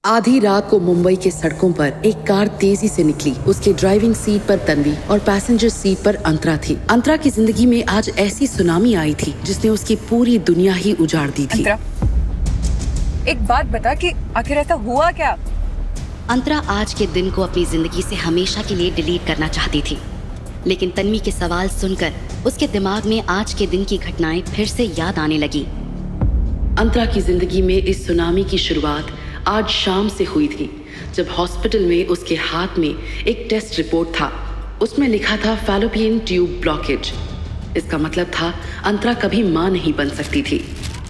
आधी रात को मुंबई के सड़कों पर एक कार तेजी से निकली। उसके ड्राइविंग सीट पर तन्वी और पैसेंजर सीट पर अंतरा थी। अंतरा की जिंदगी में आज ऐसी सुनामी आई थी जिसने उसकी पूरी दुनिया ही उजाड़ दी थी। अंतरा, एक बात बता कि आखिर ऐसा हुआ क्या? अंतरा आज के दिन को अपनी जिंदगी से हमेशा के लिए डिलीट करना चाहती थी, लेकिन तन्वी के सवाल सुनकर उसके दिमाग में आज के दिन की घटनाएं फिर से याद आने लगी। अंतरा की जिंदगी में इस सुनामी की शुरुआत आज शाम से हुई थी, जब हॉस्पिटल में उसके हाथ में एक टेस्ट रिपोर्ट था। उसमें लिखा था फैलोपियन ट्यूब ब्लॉकेज। इसका मतलब था अंतरा कभी मां नहीं बन सकती थी।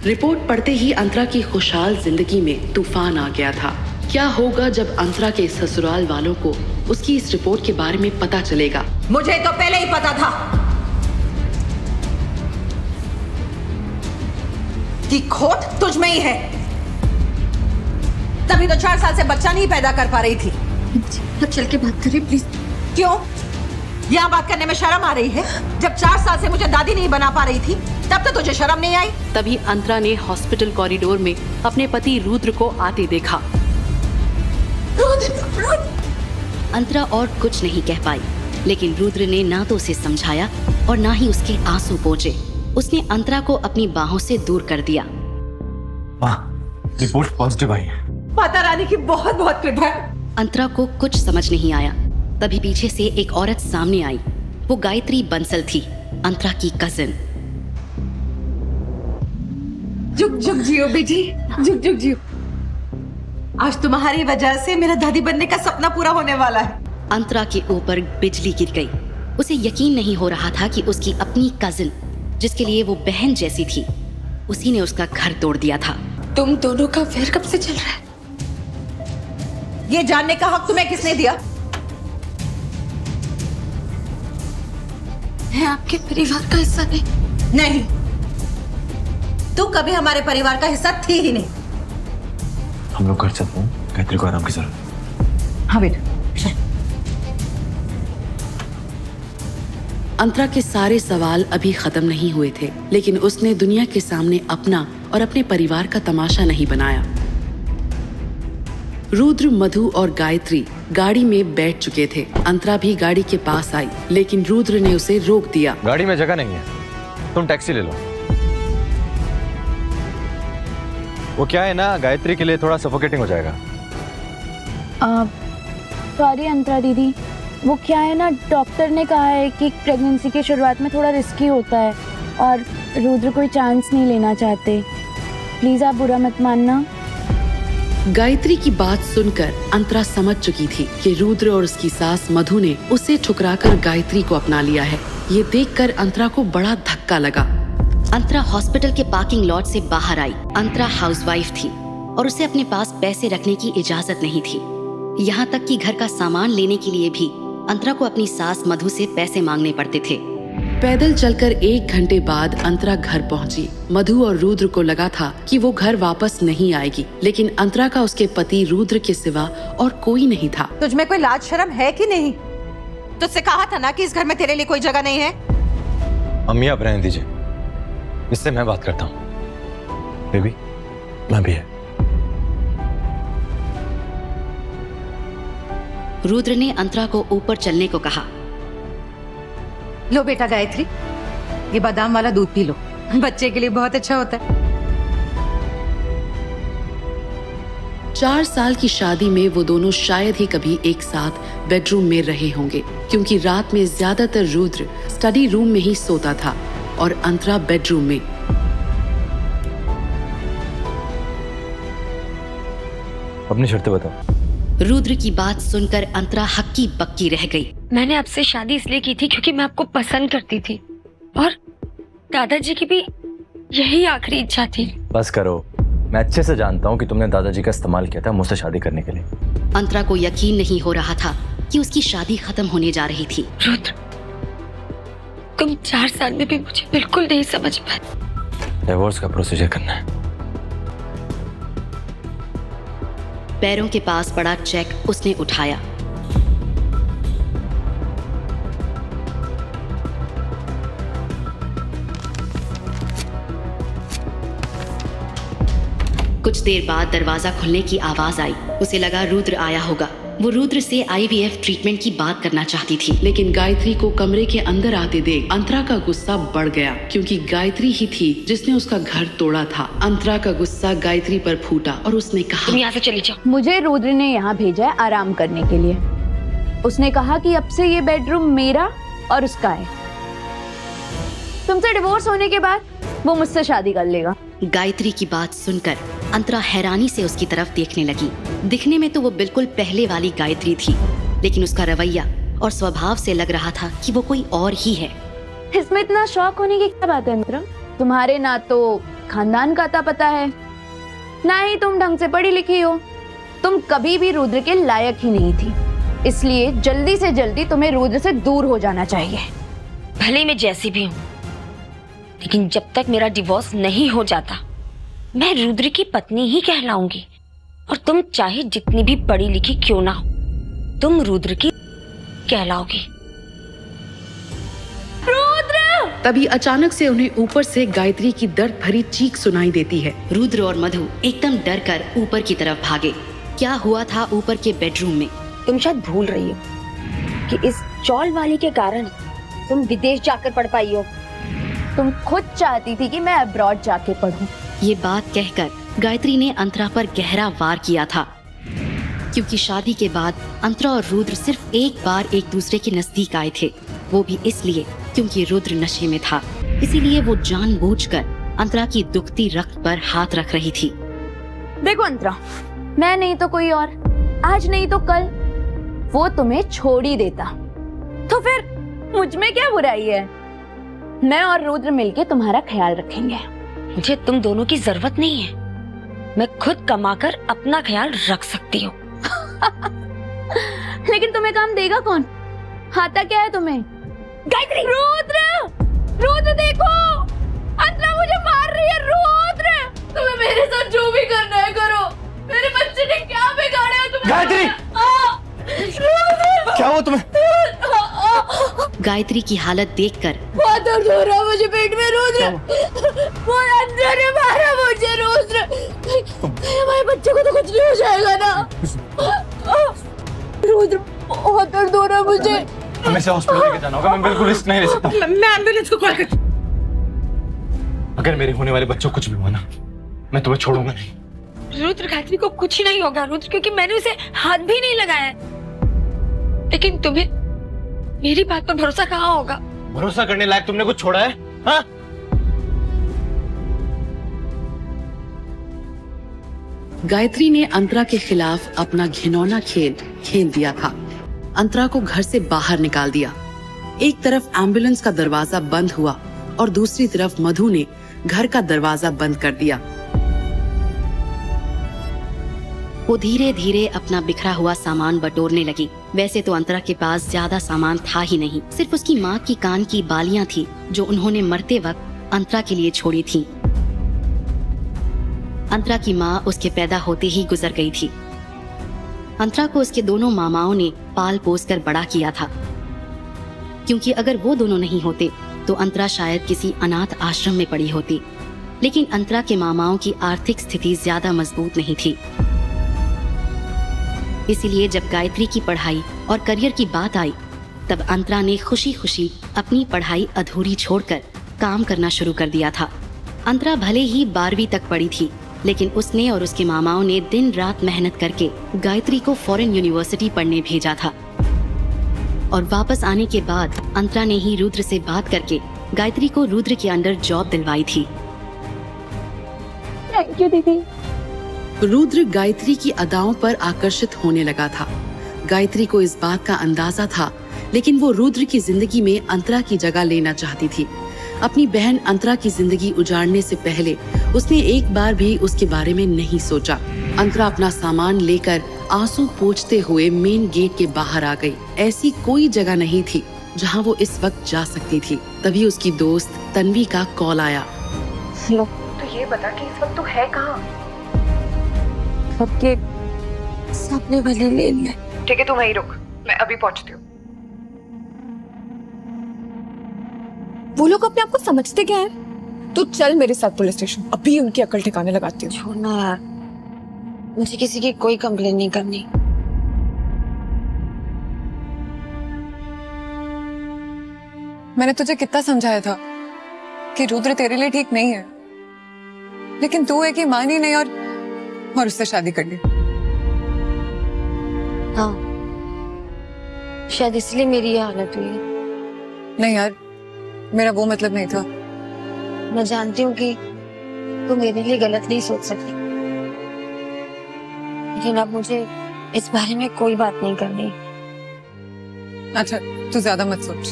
रिपोर्ट पढ़ते ही अंतरा की खुशहाल जिंदगी में तूफान आ गया था। क्या होगा जब अंतरा के ससुराल वालों को उसकी इस रिपोर्ट के बारे में पता चलेगा? मुझे तो पहले ही पता था कि खोट तुझ में ही है, तभी तो 4 साल से बच्चा नहीं पैदा कर पा रही थी। अब चल के बात करें प्लीज। क्यों? यहाँ बात करने में शर्म आ रही है? जब 4 साल से मुझे दादी नहीं बना पा रही थी तब तो तुझे शर्म नहीं आई? तभी अंतरा ने हॉस्पिटल कॉरिडोर में अपने पति रुद्र को आते देखा। अंतरा और कुछ नहीं कह पाई, लेकिन रुद्र ने ना तो उसे समझाया और ना ही उसके आंसू पोंछे। उसने अंतरा को अपनी बाहों से दूर कर दिया। रिपोर्ट पॉजिटिव आई है। माता रानी की बहुत बहुत कृपा है। अंतरा को कुछ समझ नहीं आया। तभी पीछे से एक औरत सामने आई। वो गायत्री बंसल थी, अंतरा की कजिन। जुग जुग जियो बेटी, जुग जुग जियो। आज तुम्हारी वजह से मेरा दादी बनने का सपना पूरा होने वाला है। अंतरा के ऊपर बिजली गिर गई। उसे यकीन नहीं हो रहा था कि उसकी अपनी कजिन, जिसके लिए वो बहन जैसी थी, उसी ने उसका घर तोड़ दिया था। तुम दोनों का अफेयर कब से चल रहा है? ये जानने का हक तुम्हें किसने दिया? मैं आपके परिवार का हिस्सा नहीं। तू कभी हमारे परिवार का हिस्सा थी ही नहीं। हम लोग कर सकते हैं, गायत्री को आराम की जरूरत। हाँ बेटा। अंतरा के सारे सवाल अभी खत्म नहीं हुए थे, लेकिन उसने दुनिया के सामने अपना और अपने परिवार का तमाशा नहीं बनाया। रुद्र, मधु और गायत्री गाड़ी में बैठ चुके थे। अंतरा भी गाड़ी के पास आई, लेकिन रुद्र ने उसे रोक दिया। गाड़ी में जगह नहीं है, तुम टैक्सी ले लो। वो क्या है ना, गायत्री के लिए थोड़ा सफोकेटिंग हो जाएगा। सॉरी अंतरा दीदी, वो क्या है ना, डॉक्टर ने कहा है कि प्रेगनेंसी के शुरुआत में थोड़ा रिस्की होता है और रुद्र कोई चांस नहीं लेना चाहते। प्लीज आप बुरा मत मानना। गायत्री की बात सुनकर अंतरा समझ चुकी थी कि रुद्र और उसकी सास मधु ने उसे ठुकराकर गायत्री को अपना लिया है। ये देखकर अंतरा को बड़ा धक्का लगा। अंतरा हॉस्पिटल के पार्किंग लॉट से बाहर आई। अंतरा हाउसवाइफ थी और उसे अपने पास पैसे रखने की इजाजत नहीं थी। यहाँ तक कि घर का सामान लेने के लिए भी अंतरा को अपनी सास मधु से पैसे मांगने पड़ते थे। पैदल चलकर 1 घंटे बाद अंतरा घर पहुंची। मधु और रुद्र को लगा था कि वो घर वापस नहीं आएगी, लेकिन अंतरा का उसके पति रुद्र के सिवा और कोई नहीं था। तुझ में कोई लाज शर्म है कि नहीं? तुझसे कहा था ना कि इस घर में तेरे लिए कोई जगह नहीं है। अम्मी आप रहने दीजिए, इससे मैं बात करता हूँ। बेबी, मैं भी है। रुद्र ने अंतरा को ऊपर चलने को कहा। लो बेटा गायत्री, ये बादाम वाला दूध पी लो, बच्चे के लिए बहुत अच्छा होता है। 4 साल की शादी में वो दोनों शायद ही कभी एक साथ बेडरूम में रहे होंगे, क्योंकि रात में ज्यादातर रुद्र स्टडी रूम में ही सोता था और अंतरा बेडरूम में। अपनी शर्तें बताओ। रुद्र की बात सुनकर अंतरा हक्की बक्की रह गई। मैंने आपसे शादी इसलिए की थी क्योंकि मैं आपको पसंद करती थी और दादाजी की भी यही आखिरी इच्छा थी। बस करो, मैं अच्छे से जानता हूँ कि तुमने दादाजी का इस्तेमाल किया था मुझसे शादी करने के लिए। अंतरा को यकीन नहीं हो रहा था कि उसकी शादी खत्म होने जा रही थी। रुद्र, तुम 4 साल में भी मुझे बिल्कुल नहीं समझ पाए। डिवोर्स का प्रोसीजर करना है। पैरों के पास पड़ा चेक उसने उठाया। कुछ देर बाद दरवाजा खुलने की आवाज आई। उसे लगा रुद्र आया होगा। वो रुद्र से IVF ट्रीटमेंट की बात करना चाहती थी, लेकिन गायत्री को कमरे के अंदर आते देख अंतरा का गुस्सा बढ़ गया, क्योंकि गायत्री ही थी जिसने उसका घर तोड़ा था। अंतरा का गुस्सा गायत्री पर फूटा और उसने कहा, तुम यहाँ से चली जाओ। मुझे रुद्र ने यहाँ भेजा है आराम करने के लिए। उसने कहा कि अब से ये बेडरूम मेरा और उसका है। तुमसे डिवोर्स होने के बाद वो मुझसे शादी कर लेगा। गायत्री की बात सुनकर अंतरा हैरानी से उसकी तरफ देखने लगी। दिखने में तो वो बिल्कुल पहले वाली गायत्री थी, लेकिन उसका रवैया और स्वभाव से लग रहा था कि वो कोई और ही है। इसमें इतना शौक होने की क्या बात है अंतरा? तुम्हारे ना तो खानदान का अता पता है, ना ही तुम ढंग से पढ़ी लिखी हो। तुम कभी भी रुद्र के लायक ही नहीं थी, इसलिए जल्दी से जल्दी तुम्हें रुद्र से दूर हो जाना चाहिए। भले मैं जैसी भी हूँ, लेकिन जब तक मेरा डिवोर्स नहीं हो जाता मैं रुद्र की पत्नी ही कहलाऊंगी। और तुम चाहे जितनी भी पढ़ी लिखी क्यों ना हो, तुम रुद्र की कहलाओगी। रुद्र! तभी अचानक से उन्हें ऊपर से गायत्री की दर्द भरी चीख सुनाई देती है। रुद्र और मधु एकदम डर कर ऊपर की तरफ भागे। क्या हुआ था ऊपर के बेडरूम में? तुम शायद भूल रही हो कि इस चौल वाली के कारण तुम विदेश जाकर पढ़ पाई हो। तुम खुद चाहती थी कि मैं अब्रॉड जाके पढूं। ये बात कहकर गायत्री ने अंतरा पर गहरा वार किया था, क्योंकि शादी के बाद अंतरा और रुद्र सिर्फ एक बार एक दूसरे के नजदीक आए थे, वो भी इसलिए क्योंकि रुद्र नशे में था। इसीलिए वो जानबूझकर अंतरा की दुखती रक्त पर हाथ रख रही थी। देखो अंतरा, मैं नहीं तो कोई और, आज नहीं तो कल वो तुम्हें छोड़ ही देता, तो फिर मुझ में क्या बुराई है? मैं और रुद्र मिलके तुम्हारा ख्याल रखेंगे। मुझे तुम दोनों की जरूरत नहीं है, मैं खुद कमाकर अपना ख्याल रख सकती हूँ। लेकिन तुम्हें काम देगा कौन? आता क्या है तुम्हें? गायत्री! रुद्र देखो, अंतरा मुझे मार रही है। रुद्र, तुम्हें मेरे साथ जो भी करना है करो, मेरे बच्चे ने क्या बिगाड़ा है तुम्हें? गायत्री! क्या हुआ तुम्हें? गायत्री की हालत देखकर बहुत दर्द हो रहा है मुझे पेट में। रुद्र, वो अंतरा ने मारा मुझे। रुद्र, हमारे बच्चे को तो कुछ नहीं हो जाएगा ना? रुद्र, बहुत दर्द हो रहा है मुझे। हमें से हॉस्पिटल लेके जाना होगा, मैं बिल्कुल रिस्क नहीं ले सकता। मैं एम्बुलेंस को कॉल करती। अगर मेरे होने वाले बच्चों को कुछ भी हुआ ना, मैं तुम्हें छोड़ूंगा नहीं। रुद्र, गायत्री को कुछ नहीं होगा रुद्र, क्योंकि मैंने उसे हाथ भी नहीं लगाया। लेकिन तुम्हें मेरी बात पर भरोसा कहाँ होगा? भरोसा करने लायक तुमने कुछ छोड़ा है? हाँ? गायत्री ने अंतरा के खिलाफ अपना घिनौना खेल खेल दिया था। अंतरा को घर से बाहर निकाल दिया। एक तरफ एम्बुलेंस का दरवाजा बंद हुआ और दूसरी तरफ मधु ने घर का दरवाजा बंद कर दिया। वो धीरे धीरे अपना बिखरा हुआ सामान बटोरने लगी। वैसे तो अंतरा के पास ज्यादा सामान था ही नहीं, सिर्फ उसकी माँ की कान की बालियां थी जो उन्होंने मरते वक्त अंतरा के लिए छोड़ी थी। अंतरा की माँ उसके पैदा होते ही गुजर गई थी। अंतरा को उसके दोनों मामाओं ने पाल पोस कर बड़ा किया था, क्योंकि अगर वो दोनों नहीं होते तो अंतरा शायद किसी अनाथ आश्रम में पड़ी होती। लेकिन अंतरा के मामाओं की आर्थिक स्थिति ज्यादा मजबूत नहीं थी। इसीलिए जब गायत्री की पढ़ाई और करियर की बात आई, तब अंतरा ने खुशी खुशी अपनी पढ़ाई अधूरी छोड़कर काम करना शुरू कर दिया था। अंतरा भले ही 12वीं तक पढ़ी थी, लेकिन उसने और उसके मामाओं ने दिन रात मेहनत करके गायत्री को फॉरेन यूनिवर्सिटी पढ़ने भेजा था। और वापस आने के बाद अंतरा ने ही रुद्र से बात करके गायत्री को रुद्र के अंडर जॉब दिलवाई थी। थैंक यू दीदी। रुद्र गायत्री की अदाओं पर आकर्षित होने लगा था। गायत्री को इस बात का अंदाजा था, लेकिन वो रुद्र की जिंदगी में अंतरा की जगह लेना चाहती थी। अपनी बहन अंतरा की जिंदगी उजाड़ने से पहले उसने एक बार भी उसके बारे में नहीं सोचा। अंतरा अपना सामान लेकर आंसू पोंछते हुए मेन गेट के बाहर आ गई। ऐसी कोई जगह नहीं थी जहां वो इस वक्त जा सकती थी। तभी उसकी दोस्त तन्वी का कॉल आया। हेलो, तो ये बता कि इस वक्त तू है कहाँ? सबके सामने वाले लेन में। ठीक है, तू वहीं रुक, मैं अभी पहुंचती हूँ। वो लोग अपने आप को समझते क्या है? तू चल मेरे साथ पुलिस स्टेशन, अभी उनकी अकल ठिकाने लगाती हूँ। छोड़ना यार, मुझे किसी की कोई कंप्लेन नहीं करनी। मैंने तुझे कितना समझाया था कि रुद्र तेरे लिए ठीक नहीं है, लेकिन तू है कि मानी नहीं और उससे शादी कर ली। हाँ, शायद इसलिए मेरी ये हालत हुई है। नहीं यार, मेरा वो मतलब नहीं था। मैं जानती हूँ कि तू मेरे लिए गलत नहीं सोच सकती, लेकिन अब मुझे इस बारे में कोई बात नहीं करनी। अच्छा, तू ज्यादा मत सोच,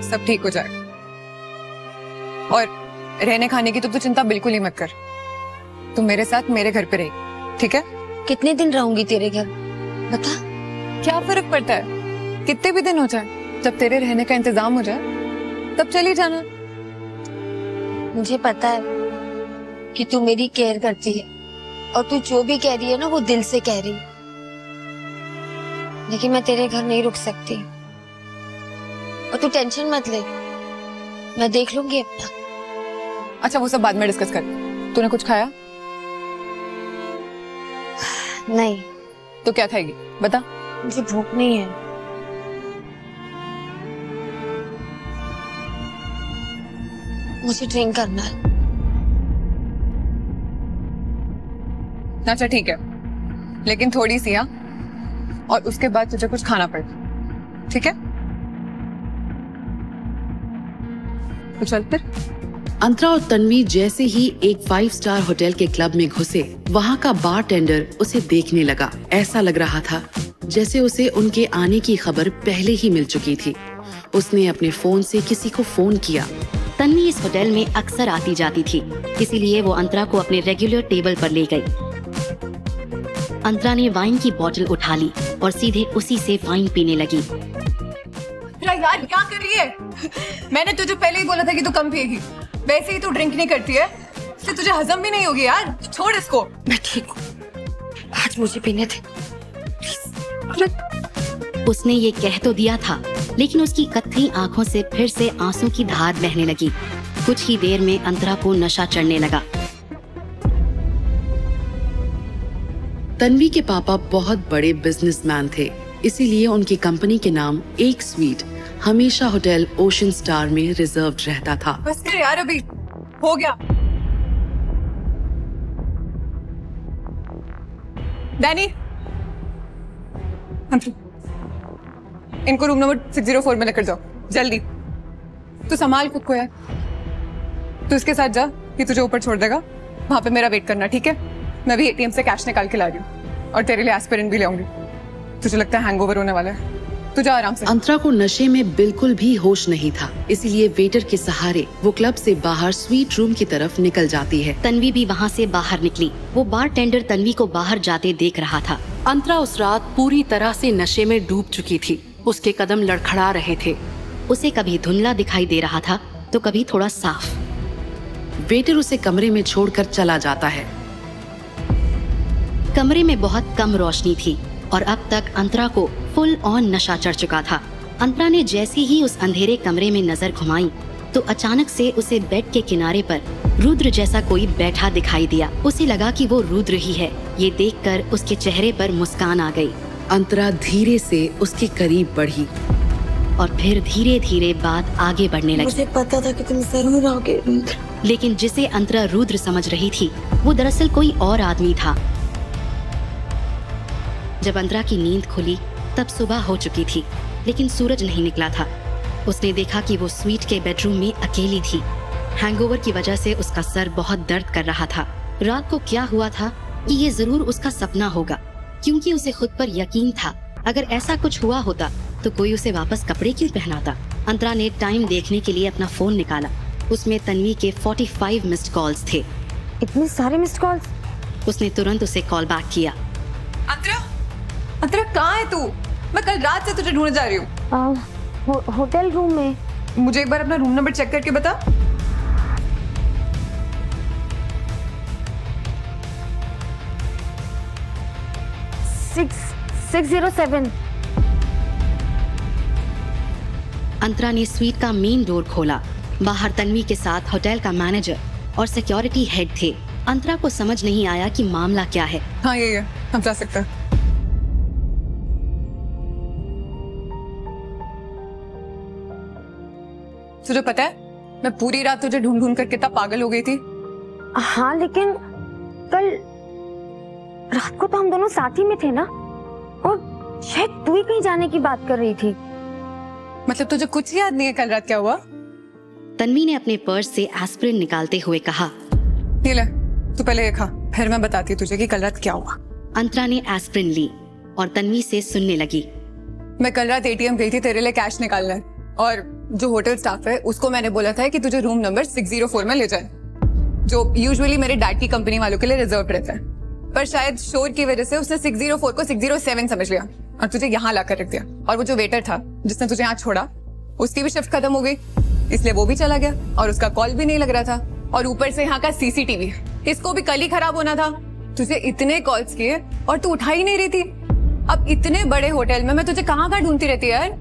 सब ठीक हो जाएगा। और रहने खाने की तो तू चिंता बिल्कुल ही मत कर। तू मेरे साथ मेरे घर पे रही, ठीक है? कितने दिन रहूंगी तेरे घर बता? क्या फर्क पड़ता है, कितने भी दिन हो जाए, जब तेरे रहने का इंतजाम हो जाए तब चली जाना। मुझे पता है कि तू मेरी केयर करती है और तू जो भी कह रही है ना वो दिल से कह रही है, लेकिन मैं तेरे घर नहीं रुक सकती। और तू टेंशन मत ले, मैं देख लूंगी अपना। अच्छा, वो सब बाद में डिस्कस कर। तूने कुछ खाया? नहीं। तो क्या खाएगी बता? मुझे भूख नहीं है। मुझे ड्रिंक करना है। अच्छा ठीक है, लेकिन थोड़ी सी, हाँ? और उसके बाद तुझे कुछ खाना पड़ेगा, ठीक है? तो चल फिर। अंतरा और तन्वी जैसे ही एक 5 स्टार होटल के क्लब में घुसे, वहाँ का बारटेंडर उसे देखने लगा। ऐसा लग रहा था जैसे उसे उनके आने की खबर पहले ही मिल चुकी थी। उसने अपने फोन से किसी को फोन किया। तन्वी इस होटल में अक्सर आती जाती थी, इसीलिए वो अंतरा को अपने रेगुलर टेबल पर ले गई। अंतरा ने वाइन की बोतल उठा ली और सीधे उसी से वाइन पीने लगी। यार क्या कर रही है? मैंने तुझे पहले ही बोला था कि तू कम पिएगी। वैसे ही तू ड्रिंक नहीं करती है, इसलिए तुझे हजम भी नहीं होगी यार। छोड़ इसको। मैं ठीक हूँ, आज मुझे पीने थे। उसने ये कह तो दिया था, लेकिन उसकी कत्थई आंखों से फिर से आंसू की धार बहने लगी। कुछ ही देर में अंतरा को नशा चढ़ने लगा। तन्वी के पापा बहुत बड़े बिजनेसमैन थे, इसीलिए उनकी कंपनी के नाम एक स्वीट हमेशा होटल ओशन स्टार में रिजर्व्ड रहता था। बस कर यार, अभी हो गया। डैनी, इनको रूम नंबर 604 में लेकर जाओ जल्दी। तू संभाल खुद को यार। तू इसके साथ जा, ये तुझे ऊपर छोड़ देगा। वहां पे मेरा वेट करना, ठीक है? मैं भी एटीएम से कैश निकाल के ला रही हूँ और तेरे लिए एस्पिरिन भी ले आऊंगी। तुझे लगता है हैंगओवर होने वाला है? तू जा आराम से। अंतरा को नशे में बिल्कुल भी होश नहीं था, इसीलिए वेटर के सहारे वो क्लब से बाहर स्वीट रूम की तरफ निकल जाती है। तन्वी भी वहाँ से बाहर निकली। वो बारटेंडर तन्वी को बाहर जाते देख रहा था। अंतरा उस रात पूरी तरह से नशे में डूब चुकी थी। उसके कदम लड़खड़ा रहे थे। उसे कभी धुंधला दिखाई दे रहा था तो कभी थोड़ा साफ। वेटर उसे कमरे में छोड़कर चला जाता है। कमरे में बहुत कम रोशनी थी और अब तक अंतरा को फुल ऑन नशा चढ़ चुका था। अंतरा ने जैसे ही उस अंधेरे कमरे में नजर घुमाई तो अचानक से उसे बेड के किनारे पर रुद्र जैसा कोई बैठा दिखाई दिया। उसे लगा कि वो रुद्र ही है। ये देखकर उसके चेहरे पर मुस्कान आ गई। अंतरा धीरे से उसके करीब बढ़ी और फिर धीरे धीरे बात आगे बढ़ने लगी। मुझे पता था कि तुम जरूर आओगे रुद्र। लेकिन जिसे अंतरा रुद्र समझ रही थी वो दरअसल कोई और आदमी था। जब अंतरा की नींद खुली तब सुबह हो चुकी थी, लेकिन सूरज नहीं निकला था। उसने देखा कि वो स्वीट के बेडरूम में अकेली थी। हैंगओवर की वजह से उसका सर बहुत दर्द कर रहा था। रात को क्या हुआ था कि ये जरूर उसका सपना होगा, क्योंकि उसे खुद पर यकीन था अगर ऐसा कुछ हुआ होता तो कोई उसे वापस कपड़े क्यों पहनाता। अंतरा ने टाइम देखने के लिए अपना फोन निकाला। उसमें तन्वी के 45 मिस्ड कॉल्स थे। इतने सारे मिस्ड कॉल्स? उसने तुरंत उसे कॉल बैक किया। अंतरा कहाँ है तू? मैं कल रात से तुझे ढूंढने जा रही हूँ। होटल रूम में। मुझे एक बार अपना रूम नंबर चेक करके बता। सिक्स 607। अंतरा ने स्वीट का मेन डोर खोला। बाहर तन्वी के साथ होटल का मैनेजर और सिक्योरिटी हेड थे। अंतरा को समझ नहीं आया कि मामला क्या है। हाँ ये है, हम जा सकते हैं। तुझे पता है मैं पूरी रात तुझे ढूंढ ढूंढ कर कितना पागल हो गई थी। हाँ लेकिन कल रात को तो हम दोनों साथ ही में थे ना, और शायद तू ही कहीं जाने की बात कर रही थी। मतलब तुझे कुछ याद नहीं है कल रात क्या हुआ? तन्वी ने अपने पर्स से एस्पिरिन निकालते हुए कहा, ये ले, तू पहले ये खा, फिर मैं बताती हूँ तुझे कि कल रात क्या हुआ। अंतरा ने एस्पिरिन ली और तन्वी से सुनने लगी। मैं कल रात एटीएम गई थी तेरे लिए कैश निकालने, और जो होटल स्टाफ है उसको मैंने बोला था कि तुझे रूम नंबर 604 में ले जाए, जो यूजुअली मेरे डैड की कंपनी वालों के लिए रिजर्व रहता है। पर शायद शोर की वजह से उसने 604 को 607 समझ लिया और तुझे यहाँ लाकर रख दिया। और वो जो वेटर था जिसने तुझे यहाँ छोड़ा, उसकी भी शिफ्ट खत्म हो गई, इसलिए वो भी चला गया और उसका कॉल भी नहीं लग रहा था। और ऊपर से यहाँ का सीसीटीवी, इसको भी कल ही खराब होना था। तुझे इतने कॉल्स किए और तू उठा ही नहीं रही थी। अब इतने बड़े होटल में मैं तुझे कहाँ ढूंढती रहती यार।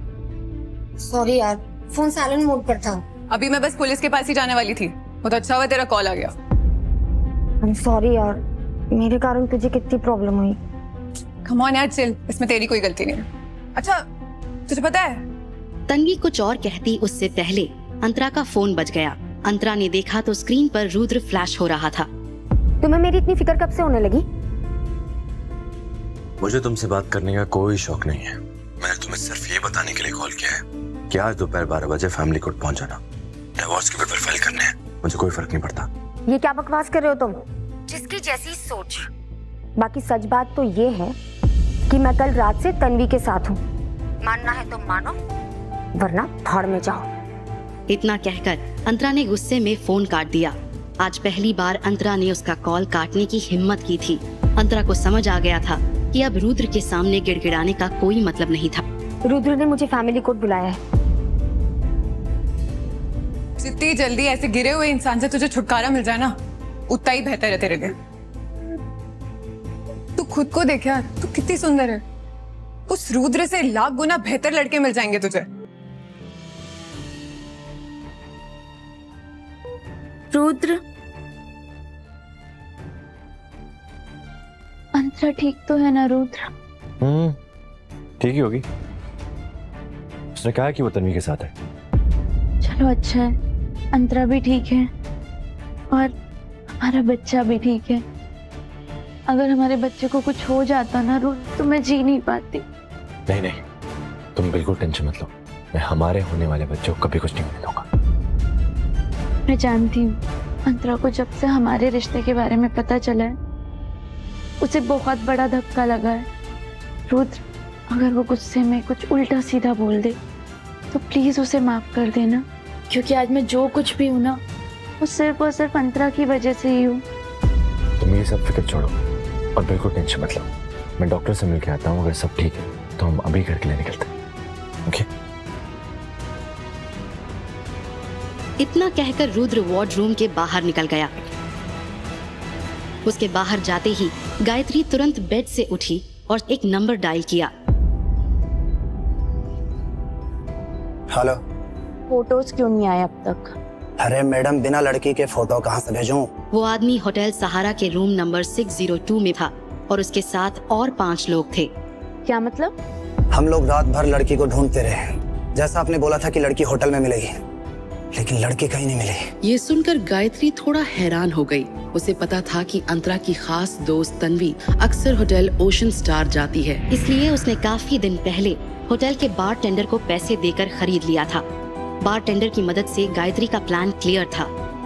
सॉरी यार, फोन साइलेंट मोड पर था। अभी मैं बस पुलिस के पास ही जाने वाली थी, बहुत अच्छा हुआ तेरा कॉल आ गया। I'm sorry यार, मेरे कारण तुझे कितनी प्रॉब्लम हुई। कम ऑन यार, चिल, इसमें तेरी कोई गलती नहीं है। अच्छा तुझे पता है, तन्वी कुछ और कहती उससे पहले अंतरा का फोन बज गया। अंतरा ने देखा तो स्क्रीन पर रुद्र फ्लैश हो रहा था। तुम्हें मेरी इतनी फिक्र कब से होने लगी? मुझे तुमसे बात करने का कोई शौक नहीं है। मैंने तुम्हें सिर्फ ये बताने के लिए कॉल किया है कि आज दोपहर 12 बजे फैमिली कोर्ट पहुंच जाना। डिवोर्स के पेपर फाइल करने हैं, मुझे कोई फर्क नहीं पड़ता। ये क्या बकवास कर रहे हो तुम? जिसकी जैसी सोच। बाकी सच बात तो ये है कि मैं कल रात से तन्वी के साथ हूँ। मानना है तो मानो, वरना भाड़ में जाओ। इतना कहकर अंतरा ने गुस्से में फोन काट दिया। आज पहली बार अंतरा ने उसका कॉल काटने की हिम्मत की थी। अंतरा को समझ आ गया था कि अब रुद्र के सामने गिड़गिड़ाने का कोई मतलब नहीं था। रुद्र ने मुझे फैमिली कोर्ट बुलाया है। जितनी जल्दी ऐसे गिरे हुए इंसान से तुझे छुटकारा मिल जाए ना, उतना ही बेहतर है तेरे लिए। तू खुद को देख यार, तू कितनी सुंदर है। उस रुद्र से लाख गुना बेहतर लड़के मिल जाएंगे तुझे। रुद्र, अंतरा ठीक तो है ना रुद्र? ठीक ही होगी। उसने कहा कि वो तन्वी के साथ है। चलो अच्छा है, अंतरा भी ठीक है और हमारा बच्चा भी ठीक है। अगर हमारे बच्चे को कुछ हो जाता ना रुद्र, तो मैं जी नहीं पाती। नहीं नहीं, तुम बिल्कुल टेंशन मत लो। मैं हमारे होने वाले बच्चों को कभी कुछ नहीं होने दूंगा। मैं जानती हूँ अंतरा को जब से हमारे रिश्ते के बारे में पता चला है, उसे बहुत बड़ा धक्का लगा है। रुद्र, अगर वो गुस्से में कुछ उल्टा सीधा बोल दे तो प्लीज उसे माफ कर देना, क्योंकि आज मैं जो कुछ भी हूँ ना, वो सिर्फ और सिर्फ अंतरा की वजह से ही हूँ। तुम ये सब फिक्र छोड़ो और बिल्कुल टेंशन मत लो। मैं डॉक्टर से मिल के आता हूँ, अगर सब ठीक है तो हम अभी घर के लिए निकलते हैं। ओके? इतना कहकर रुद्र वार्डरूम के बाहर निकल गया। उसके बाहर जाते ही गायत्री तुरंत बेड से उठी और एक नंबर डायल किया। हेलो। फोटोज क्यों नहीं आए अब तक? अरे मैडम, बिना लड़की के फोटो कहाँ से भेजूं? वो आदमी होटल सहारा के रूम नंबर 602 में था और उसके साथ और 5 लोग थे। क्या मतलब? हम लोग रात भर लड़की को ढूंढते रहे, जैसा आपने बोला था कि लड़की होटल में मिलेगी, लेकिन लड़की कहीं नहीं मिली। ये सुनकर गायत्री थोड़ा हैरान हो गई। उसे पता था कि अंतरा की खास दोस्त तन्वी अक्सर होटल ओशन स्टार जाती है, इसलिए उसने काफी दिन पहले होटल के बारटेंडर को पैसे देकर खरीद लिया था। बारटेंडर की मदद से गायत्री का प्लान क्लियर था।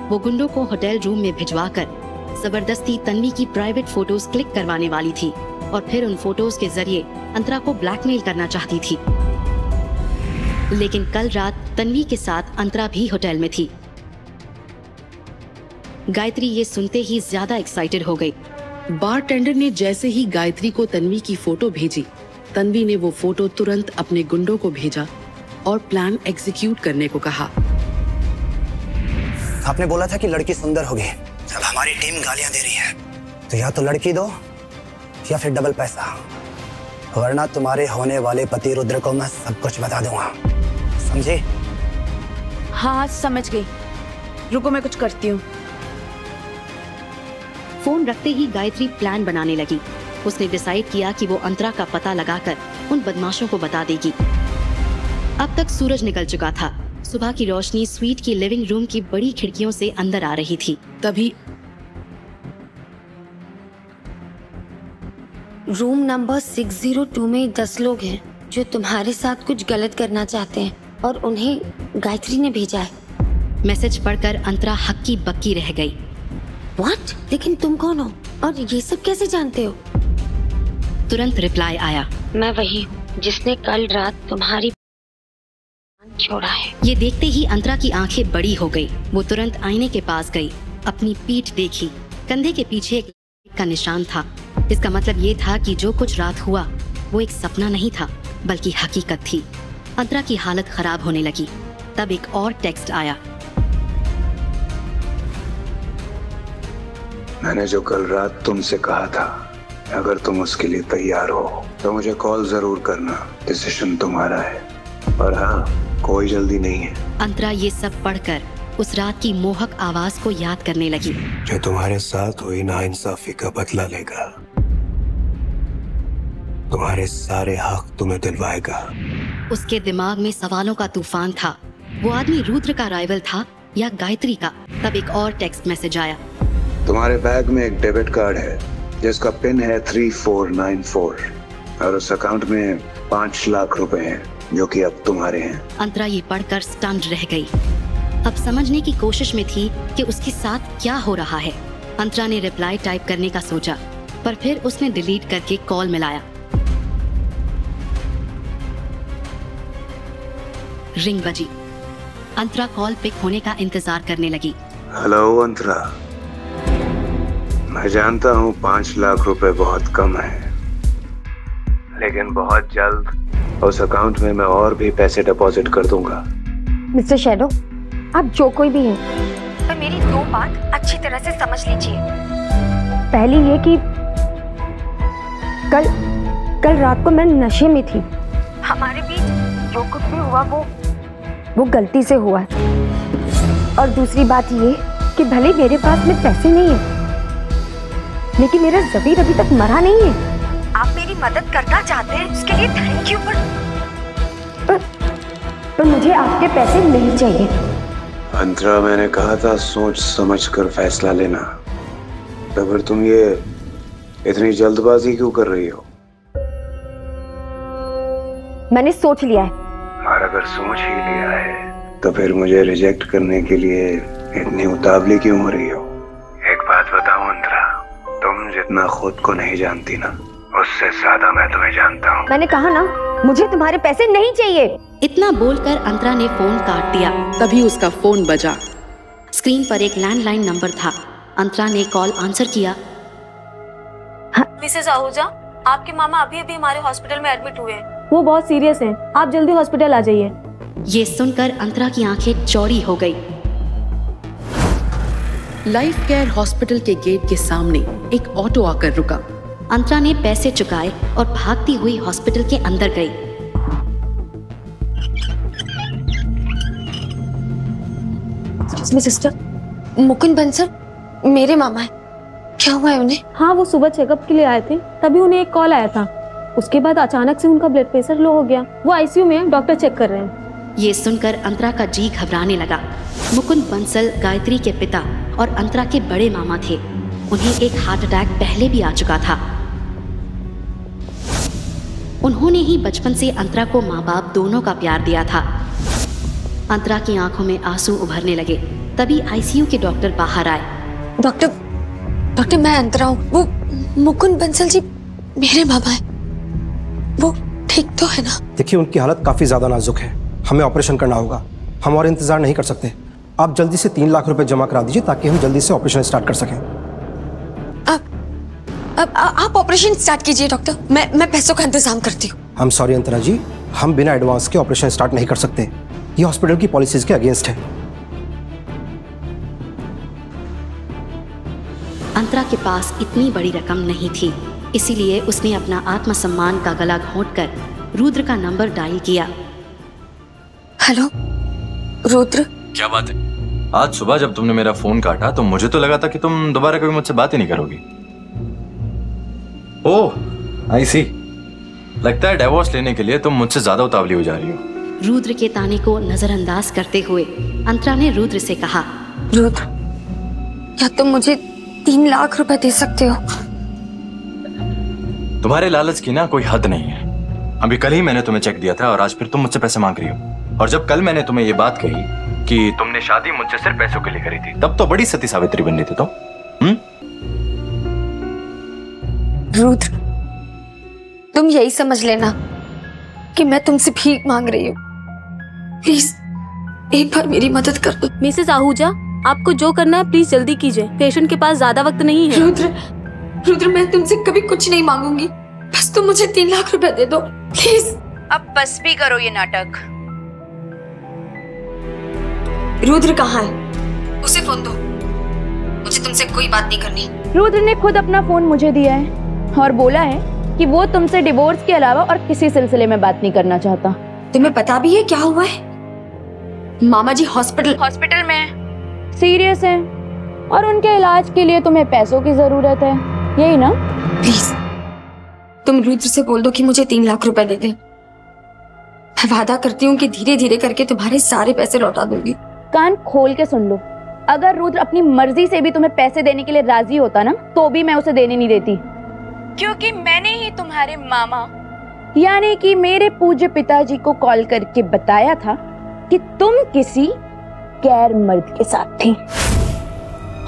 वो गुंडों को होटल रूम में भिजवाकर जबरदस्ती तन्वी की प्राइवेट फोटोज क्लिक करवाने वाली थी और फिर उन फोटोज के जरिए अंतरा को ब्लैकमेल करना चाहती थी। लेकिन कल रात तन्वी के साथ अंतरा भी होटल में थी। गायत्री ये सुनते ही ज्यादा एक्साइटेड हो गई। बारटेंडर ने जैसे ही गायत्री को तन्वी की फोटो भेजी, तन्वी ने वो फोटो तुरंत अपने गुंडों को भेजा और प्लान एग्जीक्यूट करने को कहा। आपने बोला था कि लड़की सुंदर होगी, अब हमारी टीम गालियां दे रही है, तो या तो लड़की दो या फिर डबल पैसा, वरना तुम्हारे होने वाले पति रुद्र को मैं सब कुछ बता दूंगा, समझे? हाँ समझ गई, रुको मैं कुछ करती हूँ। फोन रखते ही गायत्री प्लान बनाने लगी। उसने डिसाइड किया कि वो अंतरा का पता लगाकर उन बदमाशों को बता देगी। अब तक सूरज निकल चुका था। सुबह की रोशनी स्वीट की लिविंग रूम की बड़ी खिड़कियों से अंदर आ रही थी। तभी रूम नंबर 602 में 10 लोग हैं जो तुम्हारे साथ कुछ गलत करना चाहते हैं और उन्हें गायत्री ने भेजा है। मैसेज पढ़कर अंतरा हक्की बक्की रह गई। व्हाट? लेकिन तुम कौन हो और ये सब कैसे जानते हो? तुरंत रिप्लाई आया, मैं वही हूँ जिसने कल रात तुम्हारी छोड़ा है। ये देखते ही अंतरा की आंखें बड़ी हो गई। वो तुरंत आईने के पास गई, अपनी पीठ देखी। कंधे के पीछे एक का निशान था। इसका मतलब ये था कि जो कुछ रात हुआ वो एक सपना नहीं था बल्कि हकीकत थी। अंतरा की हालत खराब होने लगी। तब एक और टेक्स्ट आया। मैंने जो कल रात तुमसे कहा था, अगर तुम उसके लिए तैयार हो तो मुझे कॉल जरूर करना। डिसीजन तुम्हारा है और हाँ, कोई जल्दी नहीं है। अंतरा ये सब पढ़कर उस रात की मोहक आवाज को याद करने लगी। जो तुम्हारे साथ हुई नाइंसाफी का बदला लेगा, तुम्हारे सारे हक तुम्हें दिलवाएगा। उसके दिमाग में सवालों का तूफान था। वो आदमी रुद्र का राइवल था या गायत्री का? तब एक और टेक्स्ट मैसेज आया। तुम्हारे बैग में एक डेबिट कार्ड है जिसका पिन है 3494 और उस अकाउंट में 5 लाख रुपए हैं जो कि अब तुम्हारे हैं। अंतरा ये पढ़कर स्टन्ड रह गई। अब समझने की कोशिश में थी कि उसके साथ क्या हो रहा है। अंतरा ने रिप्लाई टाइप करने का सोचा, पर फिर उसने डिलीट करके कॉल मिलाया। रिंग बजी। अंतरा कॉल पिक होने का इंतजार करने लगी। हेलो अंतरा, मैं जानता हूँ 5 लाख रुपए बहुत कम है, लेकिन बहुत जल्द उस अकाउंट में मैं और भी पैसे डिपॉजिट कर दूंगा। मिस्टर शैडो, आप जो कोई भी हैं, पर मेरी 2 बात अच्छी तरह से समझ लीजिए। पहली ये कि कल रात को मैं नशे में थी। हमारे बीच जो कुछ भी हुआ वो गलती से हुआ है। और दूसरी बात ये कि भले मेरे पास में पैसे नहीं है, लेकिन मेरा ज़मीर अभी तक मरा नहीं है। आप मेरी मदद करना चाहते हैं, उसके लिए थैंक यू, पर मुझे आपके पैसे नहीं चाहिए। अंतरा, मैंने कहा था सोच समझ कर फैसला लेना। तो फिर तुम ये इतनी जल्दबाजी क्यों कर रही हो? मैंने सोच लिया है। और अगर सोच ही लिया है तो फिर मुझे रिजेक्ट करने के लिए इतनी उतावली क्यों हो रही हो? एक बात बताओ अंतरा, तुम जितना खुद को नहीं जानती ना, उससे ज्यादा मैं तुम्हें जानता हूँ। मैंने कहा ना, मुझे तुम्हारे पैसे नहीं चाहिए। इतना बोलकर अंतरा ने फोन काट दिया। तभी उसका फोन बजा। स्क्रीन पर एक लैंडलाइन नंबर था। अंतरा ने कॉल आंसर किया। मिसेस आहूजा, आपके मामा अभी हमारे हॉस्पिटल में एडमिट हुए हैं। वो बहुत सीरियस हैं, आप जल्दी हॉस्पिटल आ जाइए। ये सुनकर अंतरा की आंखें चौड़ी हो गई। लाइफ केयर हॉस्पिटल के गेट के सामने एक ऑटो आकर रुका। अंतरा ने पैसे चुकाए और भागती हुई हॉस्पिटल के अंदर गई। सिस्टर, मुकुंद बंसल मेरे मामा है। क्या हुआ है उन्हें? हाँ, वो सुबह चेकअप के लिए आए थे, तभी उन्हें एक कॉल आया था। उसके बाद अचानक से उनका ब्लड प्रेशर लो हो गया। वो आईसीयू में है, डॉक्टर चेक कर रहे हैं। ये सुनकर अंतरा का जी घबराने लगा। मुकुंद बंसल गायत्री के पिता और अंतरा के बड़े मामा थे। उन्हें एक हार्ट अटैक पहले भी आ चुका था। उन्होंने ही बचपन से अंतरा को माँ बाप दोनों का प्यार दिया था। अंतरा की आंखों में आंसू उभरने लगे। तभी आईसीयू के डॉक्टर बाहर आए। डॉक्टर मैं अंतरा हूँ। वो मुकुंद बंसल जी मेरे मामा है। वो ठीक तो है ना? देखिए, उनकी हालत काफी ज्यादा नाजुक है। हमें ऑपरेशन करना होगा। हम और इंतजार नहीं कर सकते। आप जल्दी से 3 लाख रुपए जमा करा दीजिए ताकि हम जल्दी से ऑपरेशन स्टार्ट कर सकें। आप ऑपरेशन स्टार्ट कीजिए डॉक्टर। मैं पैसों का इंतजाम करती हूँ। हम सॉरी अंतरा जी, हम बिना एडवांस के ऑपरेशन स्टार्ट नहीं कर सकते। ये हॉस्पिटल की पॉलिसीज के अगेंस्ट है। अंतरा के पास इतनी बड़ी रकम नहीं थी, इसीलिए उसने अपना आत्मसम्मान का गला घोंटकर रुद्र का नंबर डायल किया। हेलो रुद्र। क्या बात है? आज सुबह जब तुमने मेरा फोन काटा तो मुझे तो लगा था कि तुम दोबारा कभी मुझसे बात ही नहीं करोगी। ओह आई सी, लगता है डिवोर्स लेने के लिए तुम मुझसे ज्यादा उतावली हो जा रही हो। रुद्र के ताने को नजरअंदाज करते हुए अंतरा ने रुद्र से कहा, रुद्र, क्या तुम मुझे 3 लाख रुपए दे सकते हो? तुम्हारे लालच की ना कोई हद नहीं है। अभी कल ही मैंने तुम्हें चेक दिया था और आज फिर तुम मुझसे पैसे मांग रही हो। और जब कल मैंने तुम्हें ये बात कही कि तुमने शादी मुझसे सिर्फ पैसों के लिए करी थी, तब तो बड़ी सती सावित्री बन रही थी तुम। रुद्र, तुम यही समझ लेना कि मैं तुमसे भीख मांग रही हूँ। प्लीज एक बार मेरी मदद कर दो। मिसेस आहूजा, आपको जो करना है प्लीज जल्दी कीजिए, पेशेंट के पास ज्यादा वक्त नहीं है। रुद्र, मैं तुमसे कभी कुछ नहीं मांगूंगी, बस तुम मुझे 3 लाख रुपए दे दो प्लीज। अब बस भी करो ये नाटक। रुद्र कहाँ है? उसे फोन दो, मुझे तुमसे कोई बात नहीं करनी। रुद्र ने खुद अपना फोन मुझे दिया है और बोला है कि वो तुमसे डिवोर्स के अलावा और किसी सिलसिले में बात नहीं करना चाहता। तुम्हें पता भी है क्या हुआ है? मामा जी हॉस्पिटल में सीरियस है और उनके इलाज के लिए तुम्हें पैसों की जरूरत है, यही ना? प्लीज तुम रुद्र से बोल दो कि मुझे 3 लाख रुपए दे दे। मैं वादा करती हूँ कि धीरे धीरे करके तुम्हारे सारे पैसे लौटा दूंगी। कान खोल के सुन लो, अगर रुद्र अपनी मर्जी से भी तुम्हें पैसे देने के लिए राजी होता ना, तो भी मैं उसे देने नहीं देती, क्योंकि मैंने ही तुम्हारे मामा यानी कि मेरे पूज्य पिताजी को कॉल करके बताया था कि तुम किसी गैर मर्द के साथ थी।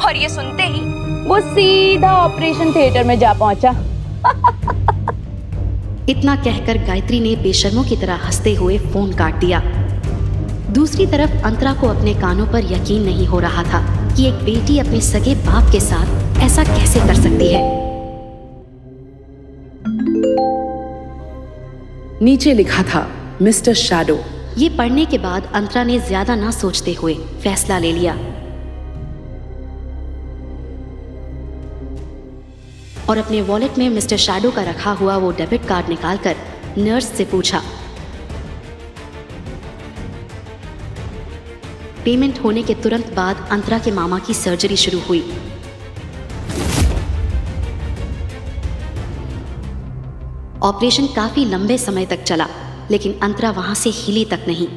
और ये सुनते ही वो सीधा ऑपरेशन थिएटर में जा पहुंचा। इतना कहकर गायत्री ने बेशर्मों की तरह हंसते हुए फोन काट दिया। दूसरी तरफ अंतरा को अपने कानों पर यकीन नहीं हो रहा था कि एक बेटी अपने सगे बाप के साथ ऐसा कैसे कर सकती है। नीचे लिखा था मिस्टर शैडो। ये पढ़ने के बाद अंतरा ने ज्यादा ना सोचते हुए फैसला ले लिया और अपने वॉलेट में मिस्टर शैडो का रखा हुआ वो डेबिट कार्ड निकालकर नर्स से पूछा। पेमेंट होने के तुरंत बाद अंतरा के मामा की सर्जरी शुरू हुई। ऑपरेशन काफी लंबे समय तक चला, लेकिन अंतरा वहां से हिली तक नहीं।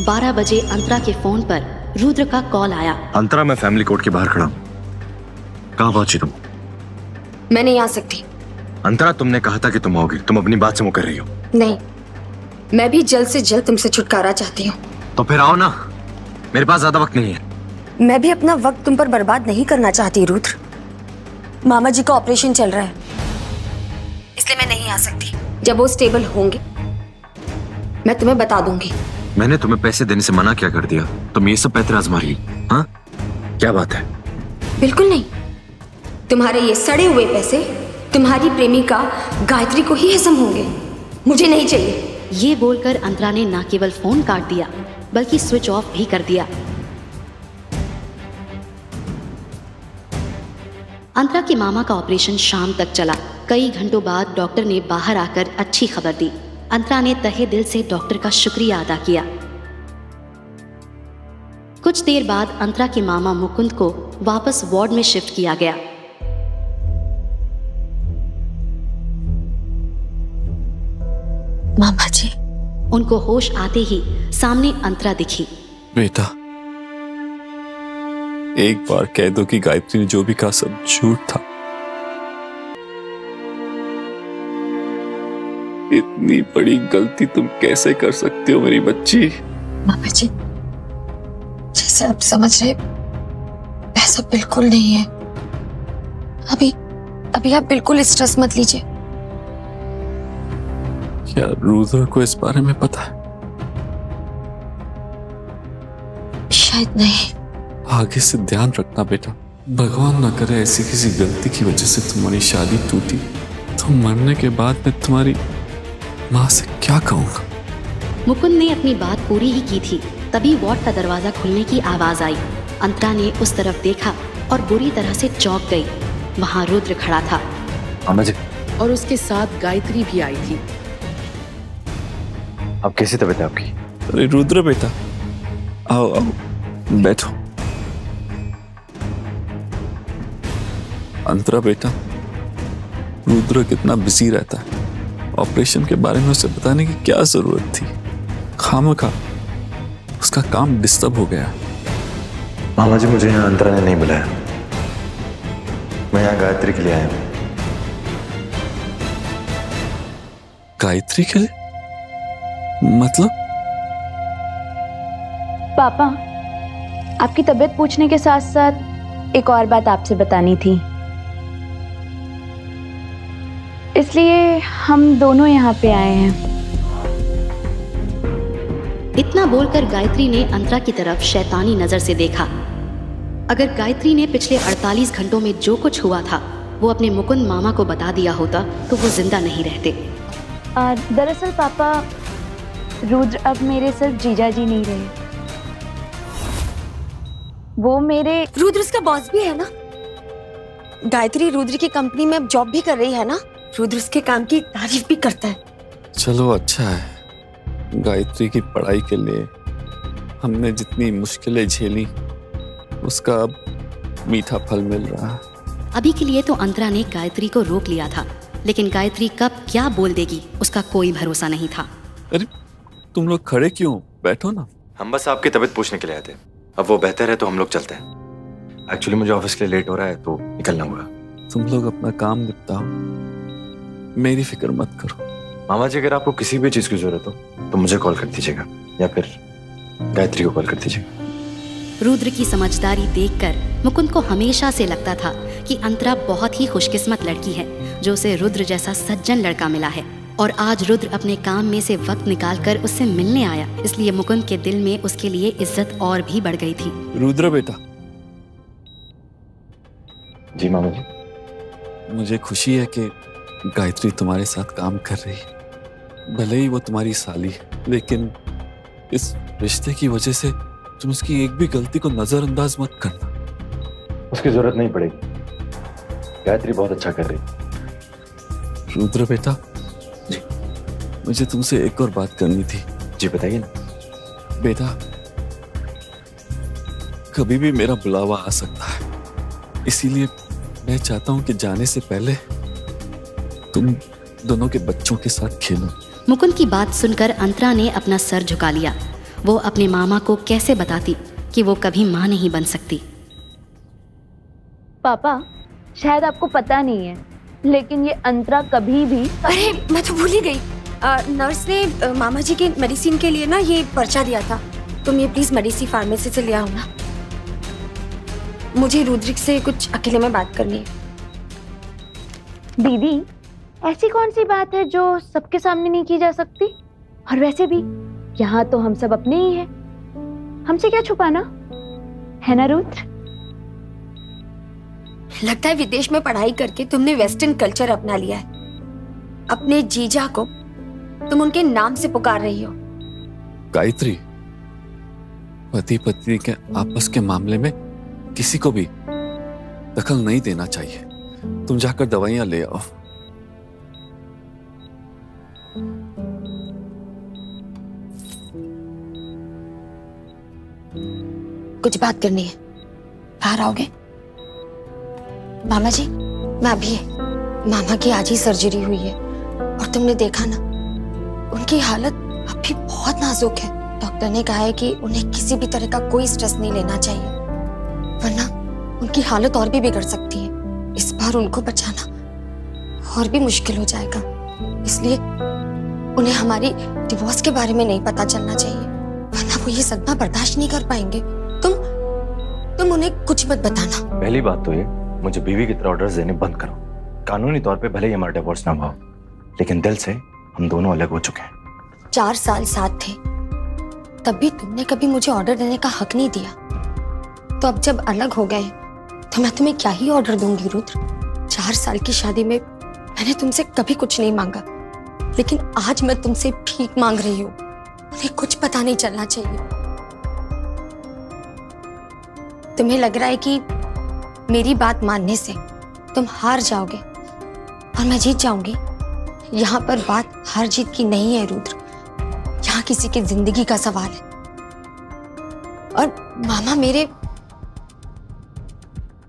12 बजे अंतरा के फोन पर रुद्र का कॉल आया। अंतरा, मैं फैमिली कोर्ट के बाहर खड़ा हूं। कहां पहुंची तुम? मैं नहीं आ सकती। अंतरा, तुमने कहा था कि तुम आओगी, तुम अपनी बात से मुकर रही हो। नहीं, मैं भी जल्द से जल्द तुमसे छुटकारा चाहती हूँ। तो फिर आओ ना, मेरे पास ज्यादा वक्त नहीं है। मैं भी अपना वक्त तुम पर बर्बाद नहीं करना चाहती रुद्र। मामा जी का ऑपरेशन चल रहा है, इसलिए मैं नहीं आ सकती। जब वो स्टेबल होंगे मैं तुम्हें बता दूंगी। मैंने तुम्हें पैसे देने से मना क्या कर दिया? तुम ये सब पैतरे आजमा रही? हाँ, क्या बात है? बिल्कुल नहीं। तुम्हारे ये सड़े हुए पैसे तुम्हारी प्रेमिका गायत्री को ही हजम होंगे, मुझे नहीं चाहिए। ये बोलकर अंतरा ने न केवल फोन काट दिया बल्कि स्विच ऑफ भी कर दिया। अंतरा के मामा का ऑपरेशन शाम तक चला। कई घंटों बाद डॉक्टर ने बाहर आकर अच्छी खबर दी। अंतरा ने तहे दिल से डॉक्टर का शुक्रिया अदा किया। कुछ देर बाद अंतरा के मामा मुकुंद को वापस वार्ड में शिफ्ट किया गया। मामा जी। उनको होश आते ही सामने अंतरा दिखी। बेटा, एक बार कह दो कि गायत्री ने जो भी कहा सब झूठ था। इतनी बड़ी गलती तुम कैसे कर सकते हो मेरी बच्ची? मामा जी, जैसे आप समझ रहे, ऐसा बिल्कुल नहीं है। अभी आप बिल्कुल स्ट्रेस मत लीजिए। क्या रुद्र को इस बारे में पता है? शायद नहीं। आगे से ध्यान रखना बेटा, भगवान ना करे ऐसी किसी गलती की वजह से तुम्हारी शादी टूटी तो मरने के बाद मैं तुम्हारी माँ से क्या कहूँगा? मुकुंद ने अपनी बात पूरी ही की थी, तभी वार्ड का दरवाजा खुलने की आवाज आई। अंतरा ने उस तरफ देखा और बुरी तरह से चौंक गई। वहां रुद्र खड़ा था और उसके साथ गायत्री भी आई थी। अब कैसी तबीयत है आपकी? अरे रुद्र बेटा, आओ आओ बैठो। अंतरा बेटा, रुद्र कितना बिजी रहता है, ऑपरेशन के बारे में उसे बताने की क्या जरूरत थी? खामखा उसका काम डिस्टर्ब हो गया। मामा जी, मुझे यहाँ अंतरा ने नहीं बुलाया, मैं यहाँ गायत्री के लिए आया हूँ। गायत्री के लिए? मतलब? पापा, आपकी तबीयत पूछने के साथ साथ एक और बात आपसे बतानी थी, इसलिए हम दोनों यहाँ पे आए हैं। इतना बोलकर गायत्री ने अंतरा की तरफ शैतानी नजर से देखा। अगर गायत्री ने पिछले 48 घंटों में जो कुछ हुआ था वो अपने मुकुंद मामा को बता दिया होता तो वो जिंदा नहीं रहते। दरअसल पापा, रुद्र अब मेरे सिर्फ जीजा जी नहीं रहे, वो मेरे। रुद्र उसका बॉस भी है ना? गायत्री रुद्र की कंपनी में अब जॉब भी कर रही है ना? रुद्र उसके काम की तारीफ भी करता है। चलो अच्छा है, गायत्री की पढ़ाई के लिए हमने जितनी मुश्किलें झेली उसका अब मीठा फल मिल रहा है। अभी के लिए तो अंतरा ने गायत्री को रोक लिया था, लेकिन गायत्री कब क्या बोल देगी उसका कोई भरोसा नहीं था। अरे तुम लोग खड़े क्यों? बैठो ना। हम बस आपकी तबीयत पूछने के लिए आए थे, अब वो बेहतर है तो हम लोग चलते हैं। एक्चुअली मुझे ऑफिस के लिए लेट हो रहा है तो निकलना होगा। तुम लोग अपना काम निपटाओ, मेरी फिक्र मत करो। मामा जी, अगर आपको किसी भी चीज की जरूरत हो तो मुझे कॉल कर दीजिएगा या फिर गायत्री को कॉल कर दीजिएगा। रुद्र की समझदारी देखकर मुकुंद को हमेशा से लगता था कि अंतरा बहुत ही खुशकिस्मत लड़की है जो उसे रुद्र जैसा सज्जन लड़का मिला है, और आज रुद्र अपने काम में से वक्त निकालकर उससे मिलने आया, इसलिए मुकुंद के दिल में उसके लिए इज्जत और भी बढ़ गई थी। रुद्र बेटा। जी मामा जी। मुझे खुशी है कि गायत्री तुम्हारे साथ काम कर रही है, भले ही वो तुम्हारी साली है, लेकिन इस रिश्ते की वजह से तुम उसकी एक भी गलती को नजरअंदाज मत करना। उसकी जरूरत नहीं पड़ेगी, गायत्री बहुत अच्छा कर रही। रुद्र बेटा जी, मुझे तुमसे एक और बात करनी थी। जी बताइए ना। बेटा, कभी भी मेरा बुलावा आ सकता है, इसीलिए मैं चाहता हूं कि जाने से पहले तुम दोनों के बच्चों के साथ खेलो। मुकुंद की बात सुनकर अंतरा ने अपना सर झुका लिया। वो अपने मामा को कैसे बताती कि वो कभी माँ नहीं बन सकती। पापा, शायद आपको पता नहीं है, लेकिन ये अंतरा कभी भी। अरे मैं तो भूल ही गई, नर्स ने मामा जी के मेडिसिन के लिए ना ये पर्चा दिया था, तुम ये प्लीज मेडिसिन फार्मेसी से ले आओ ना। मुझे रुद्र से कुछ अकेले में बात करनी है। दीदी, ऐसी कौन सी बात है जो सबके सामने नहीं की जा सकती? और वैसे भी यहाँ तो हम सब अपने ही हैं, हमसे क्या छुपाना, है ना रुद्र? लगता है विदेश में पढ़ाई करके तुमने वेस्टर्न कल्चर अपना लिया है। अपने जीजा को तुम उनके नाम से पुकार रही हो। गायत्री, पति पत्नी के आपस के मामले में किसी को भी दखल नहीं देना चाहिए। तुम जाकर दवाइयां ले आओ। कुछ बात करनी है, बाहर आओगे? मामा जी, मैं अभी है। मामा की आज ही सर्जरी हुई है और तुमने देखा ना, उनकी हालत अभी बहुत नाजुक है। डॉक्टर ने कहा है कि उन्हें किसी भी तरह का कोई स्ट्रेस नहीं लेना चाहिए, वरना उनकी हालत और भी बिगड़ सकती है। इस बार उनको बचाना और भी मुश्किल हो जाएगा, इसलिए उन्हें हमारी डिवोर्स के बारे में नहीं पता चलना चाहिए, वरना वो ये सदमा बर्दाश्त नहीं कर पाएंगे। तुम उन्हें कुछ मत बताना। पहली बात तो ये, मुझे बीवी की तरह ऑर्डर्स देने बंद करो। कानूनी तौर पे भले ही हमारा डिवोर्स ना हुआ, लेकिन दिल से हम दोनों अलग हो चुके हैं। 4 साल साथ थे, तब भी तुमने कभी मुझे ऑर्डर देने का हक नहीं दिया, तो अब जब अलग हो गए तो मैं तुम्हें क्या ही ऑर्डर दूंगी रुद्र। 4 साल की शादी में मैंने तुमसे कभी कुछ नहीं मांगा, लेकिन आज मैं तुमसे भीख मांग रही हूँ। उन्हें कुछ पता नहीं चलना चाहिए। तुम्हें लग रहा है कि मेरी बात मानने से तुम हार जाओगे और मैं जीत जाऊंगी। यहाँ पर बात हार जीत की नहीं है रुद्र, यहाँ किसी की जिंदगी का सवाल है। और मामा मेरे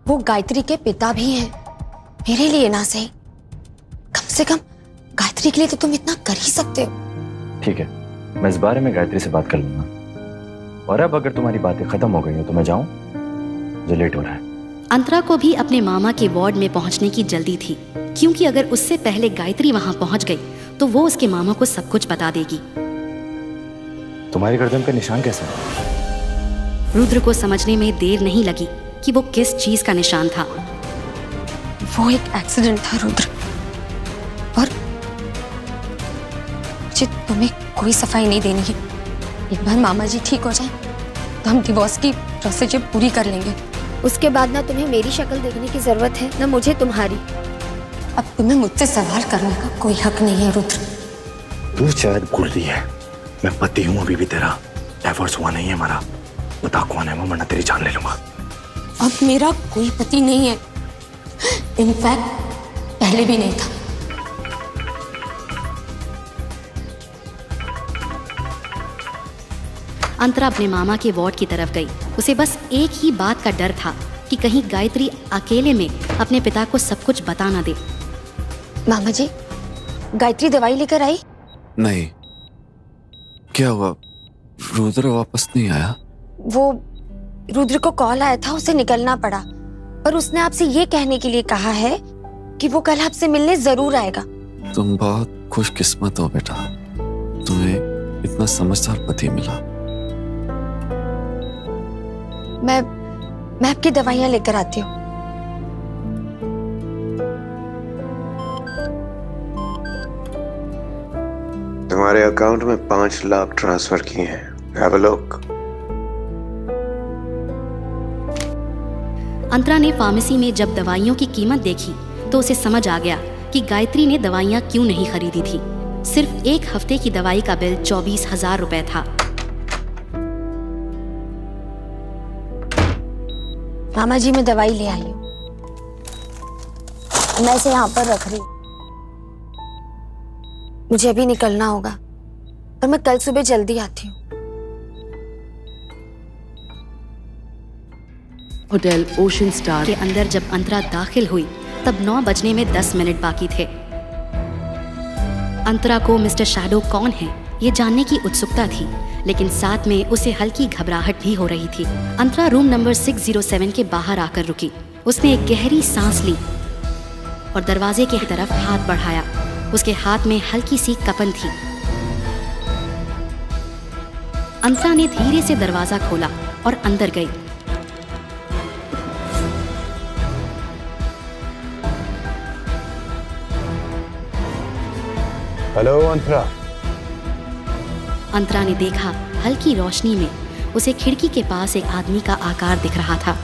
वो गायत्री के पिता भी हैं, मेरे लिए ना सही, कम से कम गायत्री के लिए तो तुम इतना कर ही सकते हो। ठीक है, मैं इस बारे में गायत्री से बात कर लूंगा। और अब अगर तुम्हारी बातें खत्म हो गई हो तो मैं जाऊं, मुझे लेट हो रहा है। अंतरा को भी अपने मामा के वार्ड में पहुंचने की जल्दी थी, क्योंकि अगर उससे पहले गायत्री वहां पहुंच गई तो वो उसके मामा को सब कुछ बता देगी। तुम्हारी गर्दन का निशान कैसा है? रुद्र को समझने में देर नहीं लगी कि वो किस चीज का निशान था। वो एक एक्सीडेंट था रुद्र, और मुझे तुम्हें कोई सफाई नहीं देनी है। एक बार मामा जी ठीक हो जाए तो हम डिवोर्स की प्रोसीजर पूरी कर लेंगे। उसके बाद ना तुम्हें मेरी शक्ल देखने की जरूरत है ना मुझे तुम्हारी। अब तुम्हें मुझसे सवाल करने का कोई हक नहीं है रुद्र। तू शायद भूल रही है, मैं पति हूँ, अभी भी तेरा डिवोर्स हुआ नहीं है हमारा। बता कौन है वो, वरना तेरी जान ले लूंगा। अब मेरा कोई पति नहीं है, इनफैक्ट पहले भी नहीं था। अंतरा अपने मामा के वार्ड की तरफ गई। उसे बस एक ही बात का डर था कि कहीं गायत्री अकेले में अपने पिता को सब कुछ बता ना दे। मामा जी, गायत्री दवाई लेकर आई? नहीं। क्या हुआ? रुद्र वापस नहीं आया? वो रुद्र को कॉल आया था, उसे निकलना पड़ा, पर उसने आपसे ये कहने के लिए कहा है कि वो कल आपसे मिलने जरूर आएगा। तुम बहुत खुशकिस्मत हो बेटा, तुम्हें इतना समझदार पति मिला। मैं आपकी दवाइयां लेकर आती हूँ। तुम्हारे अकाउंट में 5 लाख ट्रांसफर किए हैं। Have a look. अंतरा ने फार्मेसी में जब दवाइयों की कीमत देखी तो उसे समझ आ गया कि गायत्री ने दवाइयां क्यों नहीं खरीदी थी। सिर्फ 1 हफ्ते की दवाई का बिल 24,000 रुपए था। मामा जी, मैं दवाई ले आई हूँ, मैं इसे यहाँ पर रख रही हूँ। मुझे अभी निकलना होगा और मैं कल सुबह जल्दी आती हूँ। होटल ओशन स्टार के अंदर जब अंतरा दाखिल हुई तब 9 बजने में 10 मिनट बाकी थे। अंतरा को मिस्टर शैडो कौन है ये जानने की उत्सुकता थी, लेकिन साथ में उसे हल्की घबराहट भी हो रही थी। अंतरा रूम नंबर 607 के बाहर आकर रुकी। उसने एक गहरी सांस ली और दरवाजे की तरफ हाथ बढ़ाया। उसके हाथ में हल्की सी कपन थी। अंतरा ने धीरे से दरवाजा खोला और अंदर गई। हेलो अंतरा। अंतरा ने देखा हल्की रोशनी में उसे खिड़की के पास एक आदमी का आकार दिख रहा था।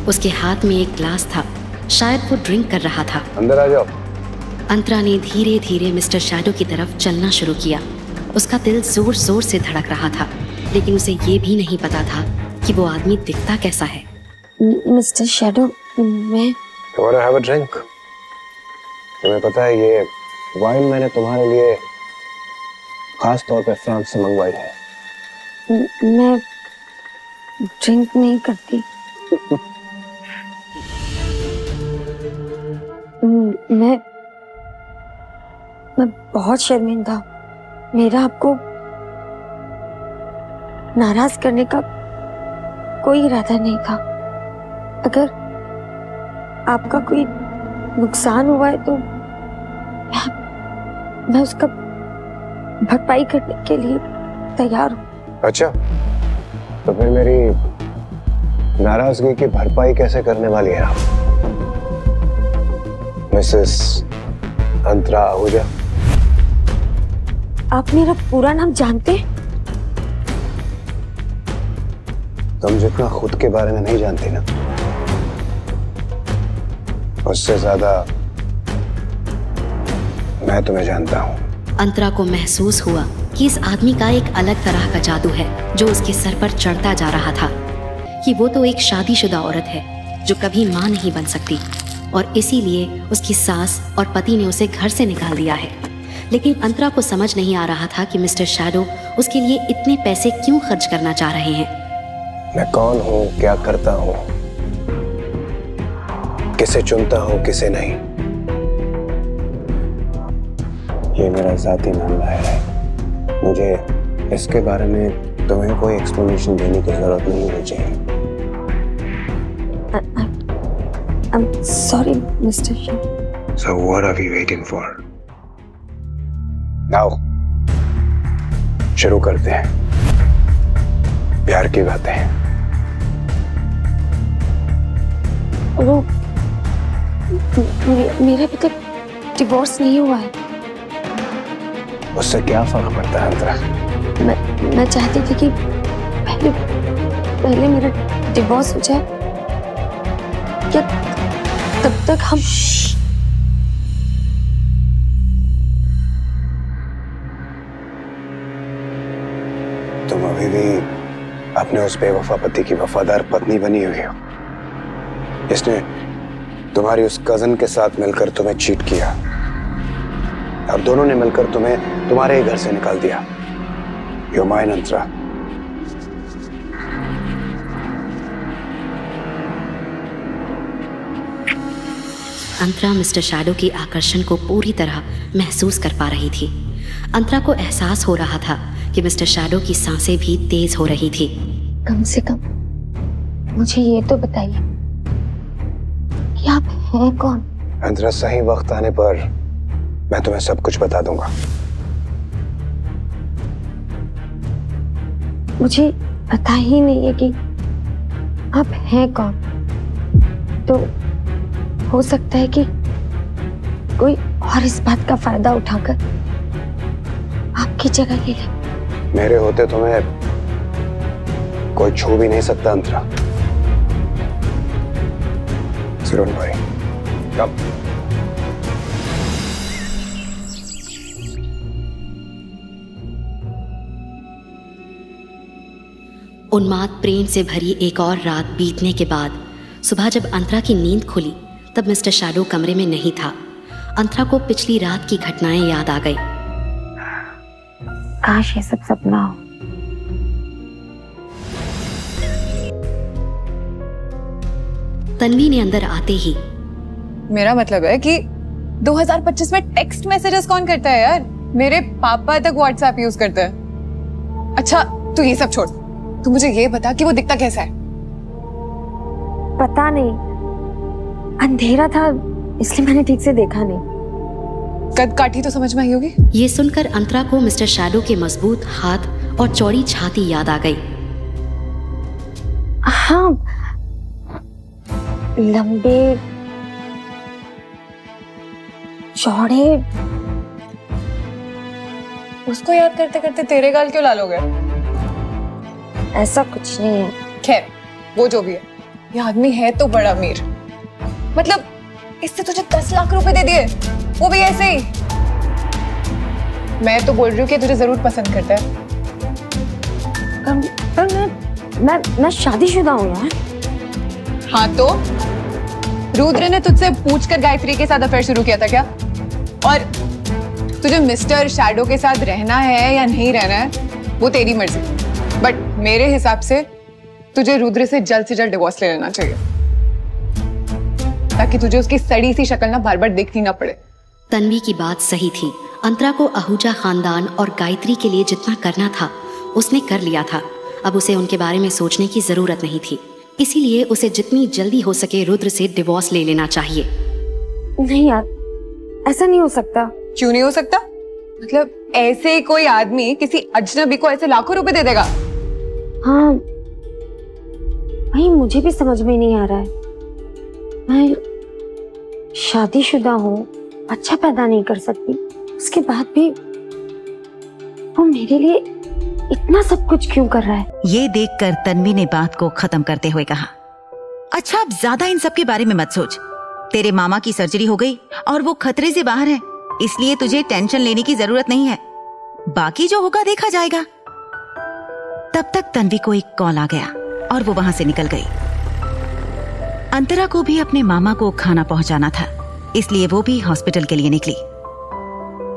उसके हाथ में एक ग्लास था, शायद वो ड्रिंक कर रहा था। अंदर आ जाओ। अंतरा ने धीरे धीरे मिस्टर शैडो की तरफ चलना शुरू किया। उसका दिल जोर जोर से धड़क रहा था, लेकिन उसे ये भी नहीं पता था कि वो आदमी दिखता कैसा है। मिस्टर शैडो, मैं You wanna have a drink? तुम्हें पता है ये वाइन मैंने तुम्हारे लिए खास तौर पे फ्रांस से मंगवाई है। मैं ड्रिंक नहीं करती। मैं बहुत शर्मिंदा हूँ। मेरा आपको नाराज करने का कोई इरादा नहीं था। अगर आपका कोई नुकसान हुआ है तो मैं उसका भरपाई करने के लिए तैयार हूँ। अच्छा, तो फिर मेरी नाराजगी की भरपाई कैसे करने वाली है आप, मिसेस अंतरा आहूजा? आप मेरा पूरा नाम जानते हैं? तुम जितना खुद के बारे में नहीं जानती ना, उससे ज्यादा मैं तुम्हें जानता हूँ। अंतरा को महसूस हुआ कि इस आदमी का एक अलग तरह का जादू है जो उसके सर पर चढ़ता जा रहा था, कि वो तो एक शादीशुदा औरत है जो कभी मां नहीं बन सकती और इसीलिए उसकी सास और पति ने उसे घर से निकाल दिया है। लेकिन अंतरा को समझ नहीं आ रहा था कि मिस्टर शैडो उसके लिए इतने पैसे क्यों खर्च करना चाह रहे हैं। मैं कौन हूँ, क्या करता हूँ, किसे चुनता हूँ, किसे नहीं, ये मेरा जाती मामला है। मुझे इसके बारे में तुम्हें कोई एक्सप्लेनेशन देने की जरूरत नहीं होनी चाहिए। I'm sorry, Mr. Shah. So what are we waiting for? Now, शुरू करते हैं प्यार की बातें। वो मेरा अभी तक डिवोर्स नहीं हुआ है। उससे क्या फर्क पड़ता है अंतरा? मैं चाहती थी कि पहले मेरा डिवोर्स हो जाए, क्या तब तक हम तुम अभी भी अपने उस बेवफा पति की वफादार पत्नी बनी हुई हो। इसने तुम्हारी उस कजन के साथ मिलकर तुम्हें चीट किया। अब दोनों ने मिलकर तुम्हें तुम्हारे ही घर से निकाल दिया। You're mine, Antara. Antara mister shadow की आकर्षण को पूरी तरह महसूस कर पा रही थी। अंतरा को एहसास हो रहा था कि मिस्टर शैडो की सांसें भी तेज हो रही थी। कम से कम मुझे ये तो बताइए कि आप हैं कौन? अंतरा, सही वक्त आने पर मैं तुम्हें सब कुछ बता दूंगा। मुझे पता ही नहीं है कि आप हैं कौन, तो हो सकता है कि कोई और इस बात का फायदा उठाकर आपकी जगह ले ले। मेरे होते तुम्हें कोई छू भी नहीं सकता अंतरा। डोंट वरी, कम। उन्माद प्रेम से भरी एक और रात बीतने के बाद सुबह जब अंतरा की नींद खुली तब मिस्टर शैडो कमरे में नहीं था। अंतरा को पिछली रात की घटनाएं याद आ गई। काश ये सब सपना हो। तन्वी ने अंदर आते ही, मेरा मतलब है कि 2025 में टेक्स्ट मैसेजेस कौन करता है यार? मेरे पापा तक व्हाट्सएप यूज करते हैं। अच्छा तू ये सब छोड़, तू मुझे ये बता कि वो दिखता कैसा है? पता नहीं, अंधेरा था इसलिए मैंने ठीक से देखा नहीं। कद काठी तो समझ में आई होगी। ये सुनकर अंतरा को मिस्टर शैडो के मजबूत हाथ और चौड़ी छाती याद आ गई। हाँ, लंबे चौड़े। उसको याद करते करते तेरे गाल क्यों लाल हो गए? ऐसा कुछ नहीं है। खैर वो जो भी है, ये आदमी है तो बड़ा अमीर। मतलब इससे तुझे 10 लाख रुपए दे दिए, वो भी ऐसे ही। मैं तो बोल रही हूँ कि तुझे जरूर पसंद करता है। पर मैं शादीशुदा हूँ यार। हाँ तो रुद्र ने तुझसे पूछकर गायत्री के साथ अफेयर शुरू किया था क्या? और तुझे मिस्टर शैडो के साथ रहना है या नहीं रहना है वो तेरी मर्जी, बट मेरे हिसाब से तुझे रुद्र से जल्द डिवोर्स ले लेना चाहिए ताकि तुझे उसकी सड़ी सी शक्ल ना बार बार देखनी ना पड़े। तन्वी की बात सही थी। अंतरा को आहूजा खानदान और गायत्री के लिए जितना करना था उसने कर लिया था। अब उसे उनके बारे में सोचने की जरूरत नहीं थी, इसीलिए उसे जितनी जल्दी हो सके रुद्र से डिवोर्स ले लेना चाहिए। नहीं यार, ऐसा नहीं हो सकता। क्यों नहीं हो सकता? मतलब ऐसे कोई आदमी किसी अजनबी को ऐसे लाखों रुपए दे देगा? हाँ भाई, मुझे भी समझ में नहीं आ रहा है। मैं शादीशुदा हूँ, बच्चा पैदा नहीं कर सकती, उसके बाद भी वो मेरे लिए इतना सब कुछ क्यों कर रहा है? ये देखकर तन्वी ने बात को खत्म करते हुए कहा, अच्छा अब ज्यादा इन सब के बारे में मत सोच। तेरे मामा की सर्जरी हो गई और वो खतरे से बाहर है, इसलिए तुझे टेंशन लेने की जरूरत नहीं है। बाकी जो होगा देखा जाएगा। तब तक तन्वी को एक कॉल आ गया और वो वहां से निकल गई। अंतरा को भी अपने मामा को खाना पहुंचाना था, इसलिए वो भी हॉस्पिटल के लिए निकली।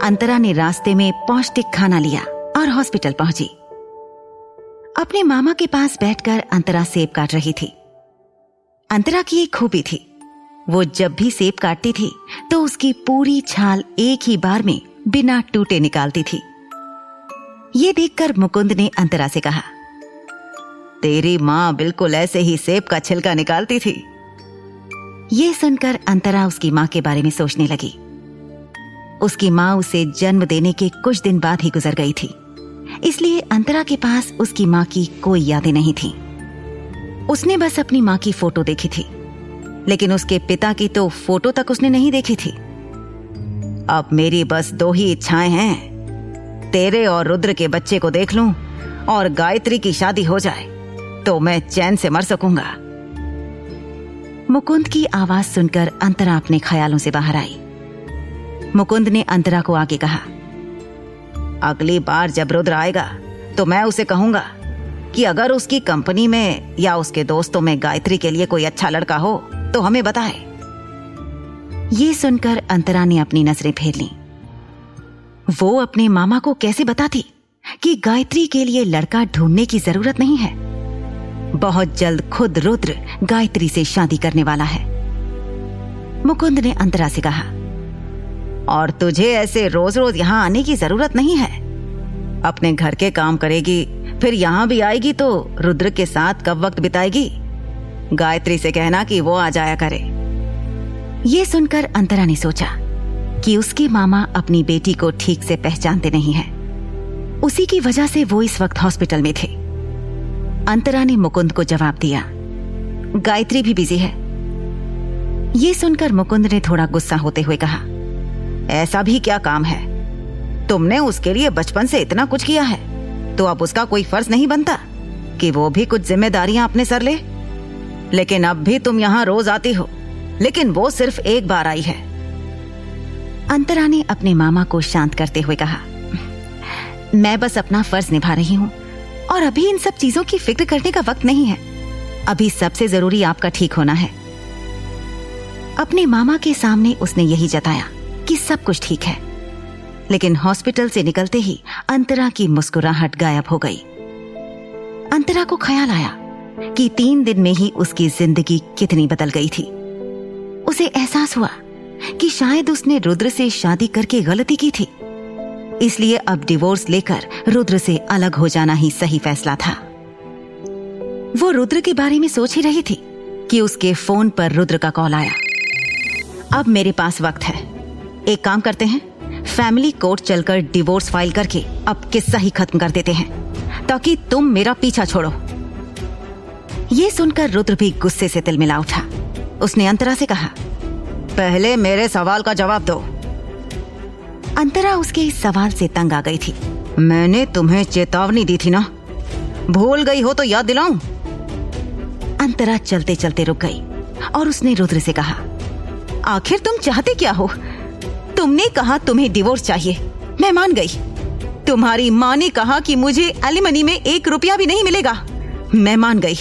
अंतरा ने रास्ते में पौष्टिक खाना लिया और हॉस्पिटल पहुंची। अपने मामा के पास बैठकर अंतरा सेब काट रही थी। अंतरा की एक खूबी थी, वो जब भी सेब काटती थी तो उसकी पूरी छाल एक ही बार में बिना टूटे निकालती थी। ये देखकर मुकुंद ने अंतरा से कहा, तेरी माँ बिल्कुल ऐसे ही सेब का छिलका निकालती थी। ये सुनकर अंतरा उसकी माँ के बारे में सोचने लगी। उसकी माँ उसे जन्म देने के कुछ दिन बाद ही गुजर गई थी, इसलिए अंतरा के पास उसकी माँ की कोई यादें नहीं थी। उसने बस अपनी माँ की फोटो देखी थी, लेकिन उसके पिता की तो फोटो तक उसने नहीं देखी थी। अब मेरी बस 2 ही इच्छाएं हैं, तेरे और रुद्र के बच्चे को देख लूं और गायत्री की शादी हो जाए तो मैं चैन से मर सकूंगा। मुकुंद की आवाज सुनकर अंतरा अपने ख्यालों से बाहर आई। मुकुंद ने अंतरा को आगे कहा, अगली बार जब रुद्र आएगा तो मैं उसे कहूंगा कि अगर उसकी कंपनी में या उसके दोस्तों में गायत्री के लिए कोई अच्छा लड़का हो तो हमें बताए। ये सुनकर अंतरा ने अपनी नजरें फेर लीं। वो अपने मामा को कैसे बताती कि गायत्री के लिए लड़का ढूंढने की जरूरत नहीं है। बहुत जल्द खुद रुद्र गायत्री से शादी करने वाला है। मुकुंद ने अंतरा से कहा, और तुझे ऐसे रोज रोज यहां आने की जरूरत नहीं है। अपने घर के काम करेगी, फिर यहां भी आएगी तो रुद्र के साथ कब वक्त बिताएगी। गायत्री से कहना कि वो आ जाया करे। ये सुनकर अंतरा ने सोचा कि उसके मामा अपनी बेटी को ठीक से पहचानते नहीं हैं। उसी की वजह से वो इस वक्त हॉस्पिटल में थे। अंतरा ने मुकुंद को जवाब दिया, गायत्री भी बिजी है। ये सुनकर मुकुंद ने थोड़ा गुस्सा होते हुए कहा, ऐसा भी क्या काम है? तुमने उसके लिए बचपन से इतना कुछ किया है तो अब उसका कोई फर्ज नहीं बनता कि वो भी कुछ जिम्मेदारियां अपने सर ले? लेकिन अब भी तुम यहाँ रोज आती हो, लेकिन वो सिर्फ एक बार आई है। अंतरा ने अपने मामा को शांत करते हुए कहा, मैं बस अपना फर्ज निभा रही हूँ और अभी इन सब चीजों की फिक्र करने का वक्त नहीं है। अभी सबसे जरूरी आपका ठीक होना है। अपने मामा के सामने उसने यही जताया कि सब कुछ ठीक है, लेकिन हॉस्पिटल से निकलते ही अंतरा की मुस्कुराहट गायब हो गई। अंतरा को ख्याल आया कि 3 दिन में ही उसकी जिंदगी कितनी बदल गई थी। उसे एहसास हुआ कि शायद उसने रुद्र से शादी करके गलती की थी, इसलिए अब डिवोर्स लेकर रुद्र से अलग हो जाना ही सही फैसला था। वो रुद्र के बारे में सोच ही रही थी कि उसके फोन पर रुद्र का कॉल आया। अब मेरे पास वक्त है, एक काम करते हैं, फैमिली कोर्ट चलकर डिवोर्स फाइल करके अब किस्सा ही खत्म कर देते हैं ताकि तुम मेरा पीछा छोड़ो। ये सुनकर रुद्र भी गुस्से से तिलमिला उठा। उसने अंतरा से कहा, पहले मेरे सवाल का जवाब दो। अंतरा उसके इस सवाल से तंग आ गई थी। मैंने तुम्हें चेतावनी दी थी ना, भूल गई हो तो याद दिलाऊं? अंतरा चलते चलते रुक गई और उसने रुद्र से कहा, आखिर तुम चाहते क्या हो? तुमने कहा तुम्हें डिवोर्स चाहिए, मैं मान गई। तुम्हारी माँ ने कहा कि मुझे एलिमनी में 1 रुपया भी नहीं मिलेगा, मैं मान गई।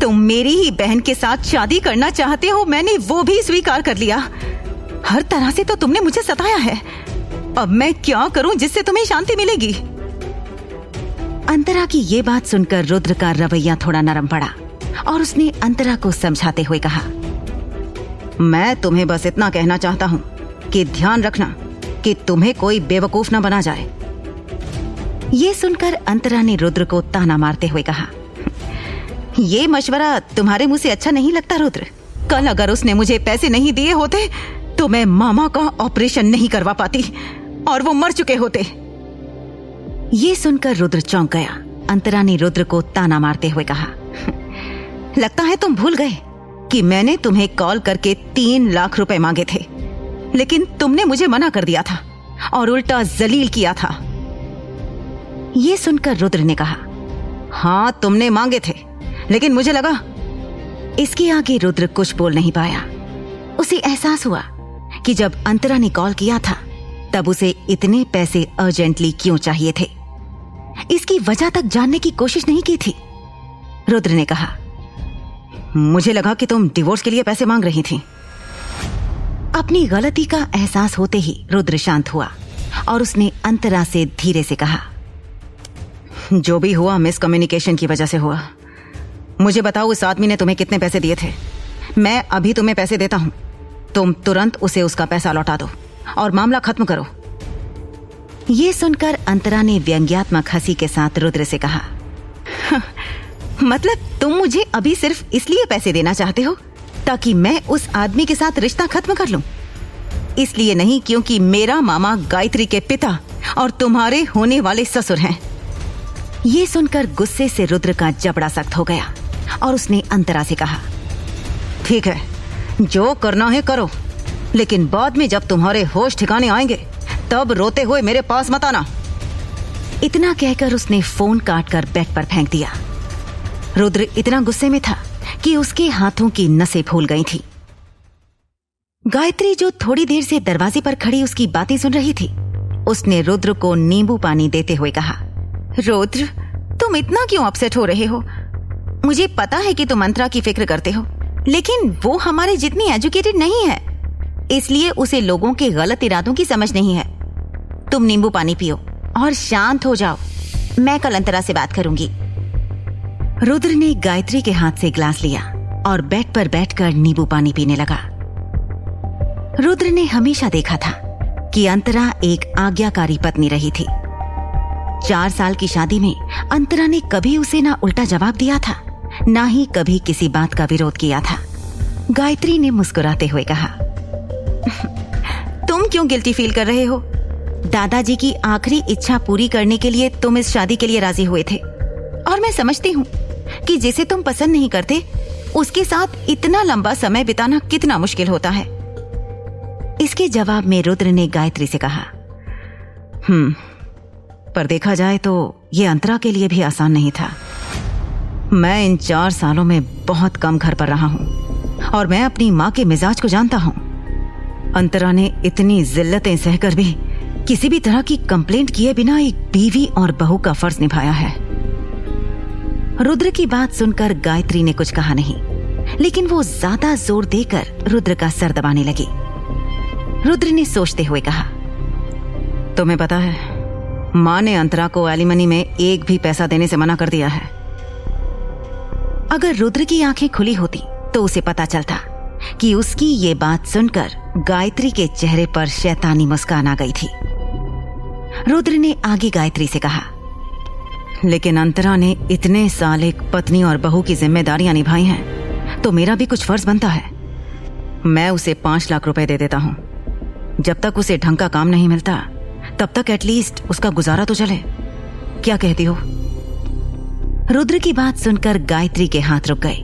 तुम मेरी ही बहन के साथ शादी करना चाहते हो, मैंने वो भी स्वीकार कर लिया। हर तरह से तो तुमने मुझे सताया है, अब मैं क्या करूं जिससे तुम्हें शांति मिलेगी? अंतरा की ये बात सुनकर रुद्र का रवैया थोड़ा नरम पड़ा और उसने अंतरा को समझाते हुए कहा, मैं तुम्हें बस इतना कहना चाहता हूं कि ध्यान रखना कि तुम्हें कोई बेवकूफ न बना जाए। ये सुनकर अंतरा ने रुद्र को ताना मारते हुए कहा, ये मशवरा तुम्हारे मुंह से अच्छा नहीं लगता रुद्र। कल अगर उसने मुझे पैसे नहीं दिए होते तो मैं मामा का ऑपरेशन नहीं करवा पाती और वो मर चुके होते। ये सुनकर रुद्र चौंक गया। अंतरा ने रुद्र को ताना मारते हुए कहा, लगता है तुम भूल गए कि मैंने तुम्हें कॉल करके 3 लाख रुपए मांगे थे, लेकिन तुमने मुझे मना कर दिया था और उल्टा जलील किया था। ये सुनकर रुद्र ने कहा, हाँ तुमने मांगे थे, लेकिन मुझे लगा। इसके आगे रुद्र कुछ बोल नहीं पाया। उसे एहसास हुआ कि जब अंतरा ने कॉल किया था तब उसे इतने पैसे अर्जेंटली क्यों चाहिए थे। इसकी वजह तक जानने की कोशिश नहीं की थी। रुद्र ने कहा, मुझे लगा कि तुम डिवोर्स के लिए पैसे मांग रही थी। अपनी गलती का एहसास होते ही रुद्र शांत हुआ और उसने अंतरा से धीरे से कहा, जो भी हुआ मिसकम्युनिकेशन की वजह से हुआ। मुझे बताओ उस आदमी ने तुम्हें कितने पैसे दिए थे? मैं अभी तुम्हें पैसे देता हूं, तुम तुरंत उसे उसका पैसा लौटा दो और मामला खत्म करो। ये सुनकर अंतरा ने व्यंग्यात्मक हंसी के साथ रुद्र से कहा, मतलब तुम मुझे अभी सिर्फ इसलिए पैसे देना चाहते हो ताकि मैं उस आदमी के साथ रिश्ता खत्म कर लूं? इसलिए नहीं क्योंकि मेरा मामा गायत्री के पिता और तुम्हारे होने वाले ससुर हैं। ये सुनकर गुस्से से रुद्र का जबड़ा सख्त हो गया और उसने अंतरा से कहा, ठीक है, जो करना है करो, लेकिन बाद में जब तुम्हारे होश ठिकाने आएंगे तब रोते हुए मेरे पास मत आना। इतना कहकर उसने फोन काटकर बेड पर फेंक दिया। रुद्र इतना गुस्से में था कि उसके हाथों की नसें फूल गई थी। गायत्री जो थोड़ी देर से दरवाजे पर खड़ी उसकी बातें सुन रही थी, उसने रुद्र को नींबू पानी देते हुए कहा, रुद्र, तुम इतना क्यों अपसेट हो रहे हो? मुझे पता है कि तुम अंतरा की फिक्र करते हो, लेकिन वो हमारे जितनी एजुकेटेड नहीं है, इसलिए उसे लोगों के गलत इरादों की समझ नहीं है। तुम नींबू पानी पियो और शांत हो जाओ, मैं कल अंतरा से बात करूंगी। रुद्र ने गायत्री के हाथ से ग्लास लिया और बेड पर बैठकर नींबू पानी पीने लगा। रुद्र ने हमेशा देखा था कि अंतरा एक आज्ञाकारी पत्नी रही थी। 4 साल की शादी में अंतरा ने कभी उसे ना उल्टा जवाब दिया था, ना ही कभी किसी बात का विरोध किया था। गायत्री ने मुस्कुराते हुए कहा, तुम क्यों गिल्टी फील कर रहे हो? दादाजी की आखिरी इच्छा पूरी करने के लिए तुम इस शादी के लिए राजी हुए थे, और मैं समझती हूँ कि जिसे तुम पसंद नहीं करते उसके साथ इतना लंबा समय बिताना कितना मुश्किल होता है। इसके जवाब में रुद्र ने गायत्री से कहा, पर देखा जाए तो ये अंतरा के लिए भी आसान नहीं था। मैं इन 4 सालों में बहुत कम घर पर रहा हूं और मैं अपनी माँ के मिजाज को जानता हूं। अंतरा ने इतनी जिल्लतें सहकर भी किसी भी तरह की कंप्लेंट किए बिना एक बीवी और बहू का फर्ज निभाया है। रुद्र की बात सुनकर गायत्री ने कुछ कहा नहीं, लेकिन वो ज्यादा जोर देकर रुद्र का सर दबाने लगी। रुद्र ने सोचते हुए कहा, तुम्हें पता है, माँ ने अंतरा को एलिमनी में एक भी पैसा देने से मना कर दिया है। अगर रुद्र की आंखें खुली होती तो उसे पता चलता कि उसकी ये बात सुनकर गायत्री के चेहरे पर शैतानी मुस्कान आ गई थी। रुद्र ने आगे गायत्री से कहा, लेकिन अंतरा ने इतने साल एक पत्नी और बहू की जिम्मेदारियां निभाई हैं, तो मेरा भी कुछ फर्ज बनता है। मैं उसे 5 लाख रुपए दे देता हूं। जब तक उसे ढंग का काम नहीं मिलता तब तक एटलीस्ट उसका गुजारा तो चले। क्या कहती हो? रुद्र की बात सुनकर गायत्री के हाथ रुक गए।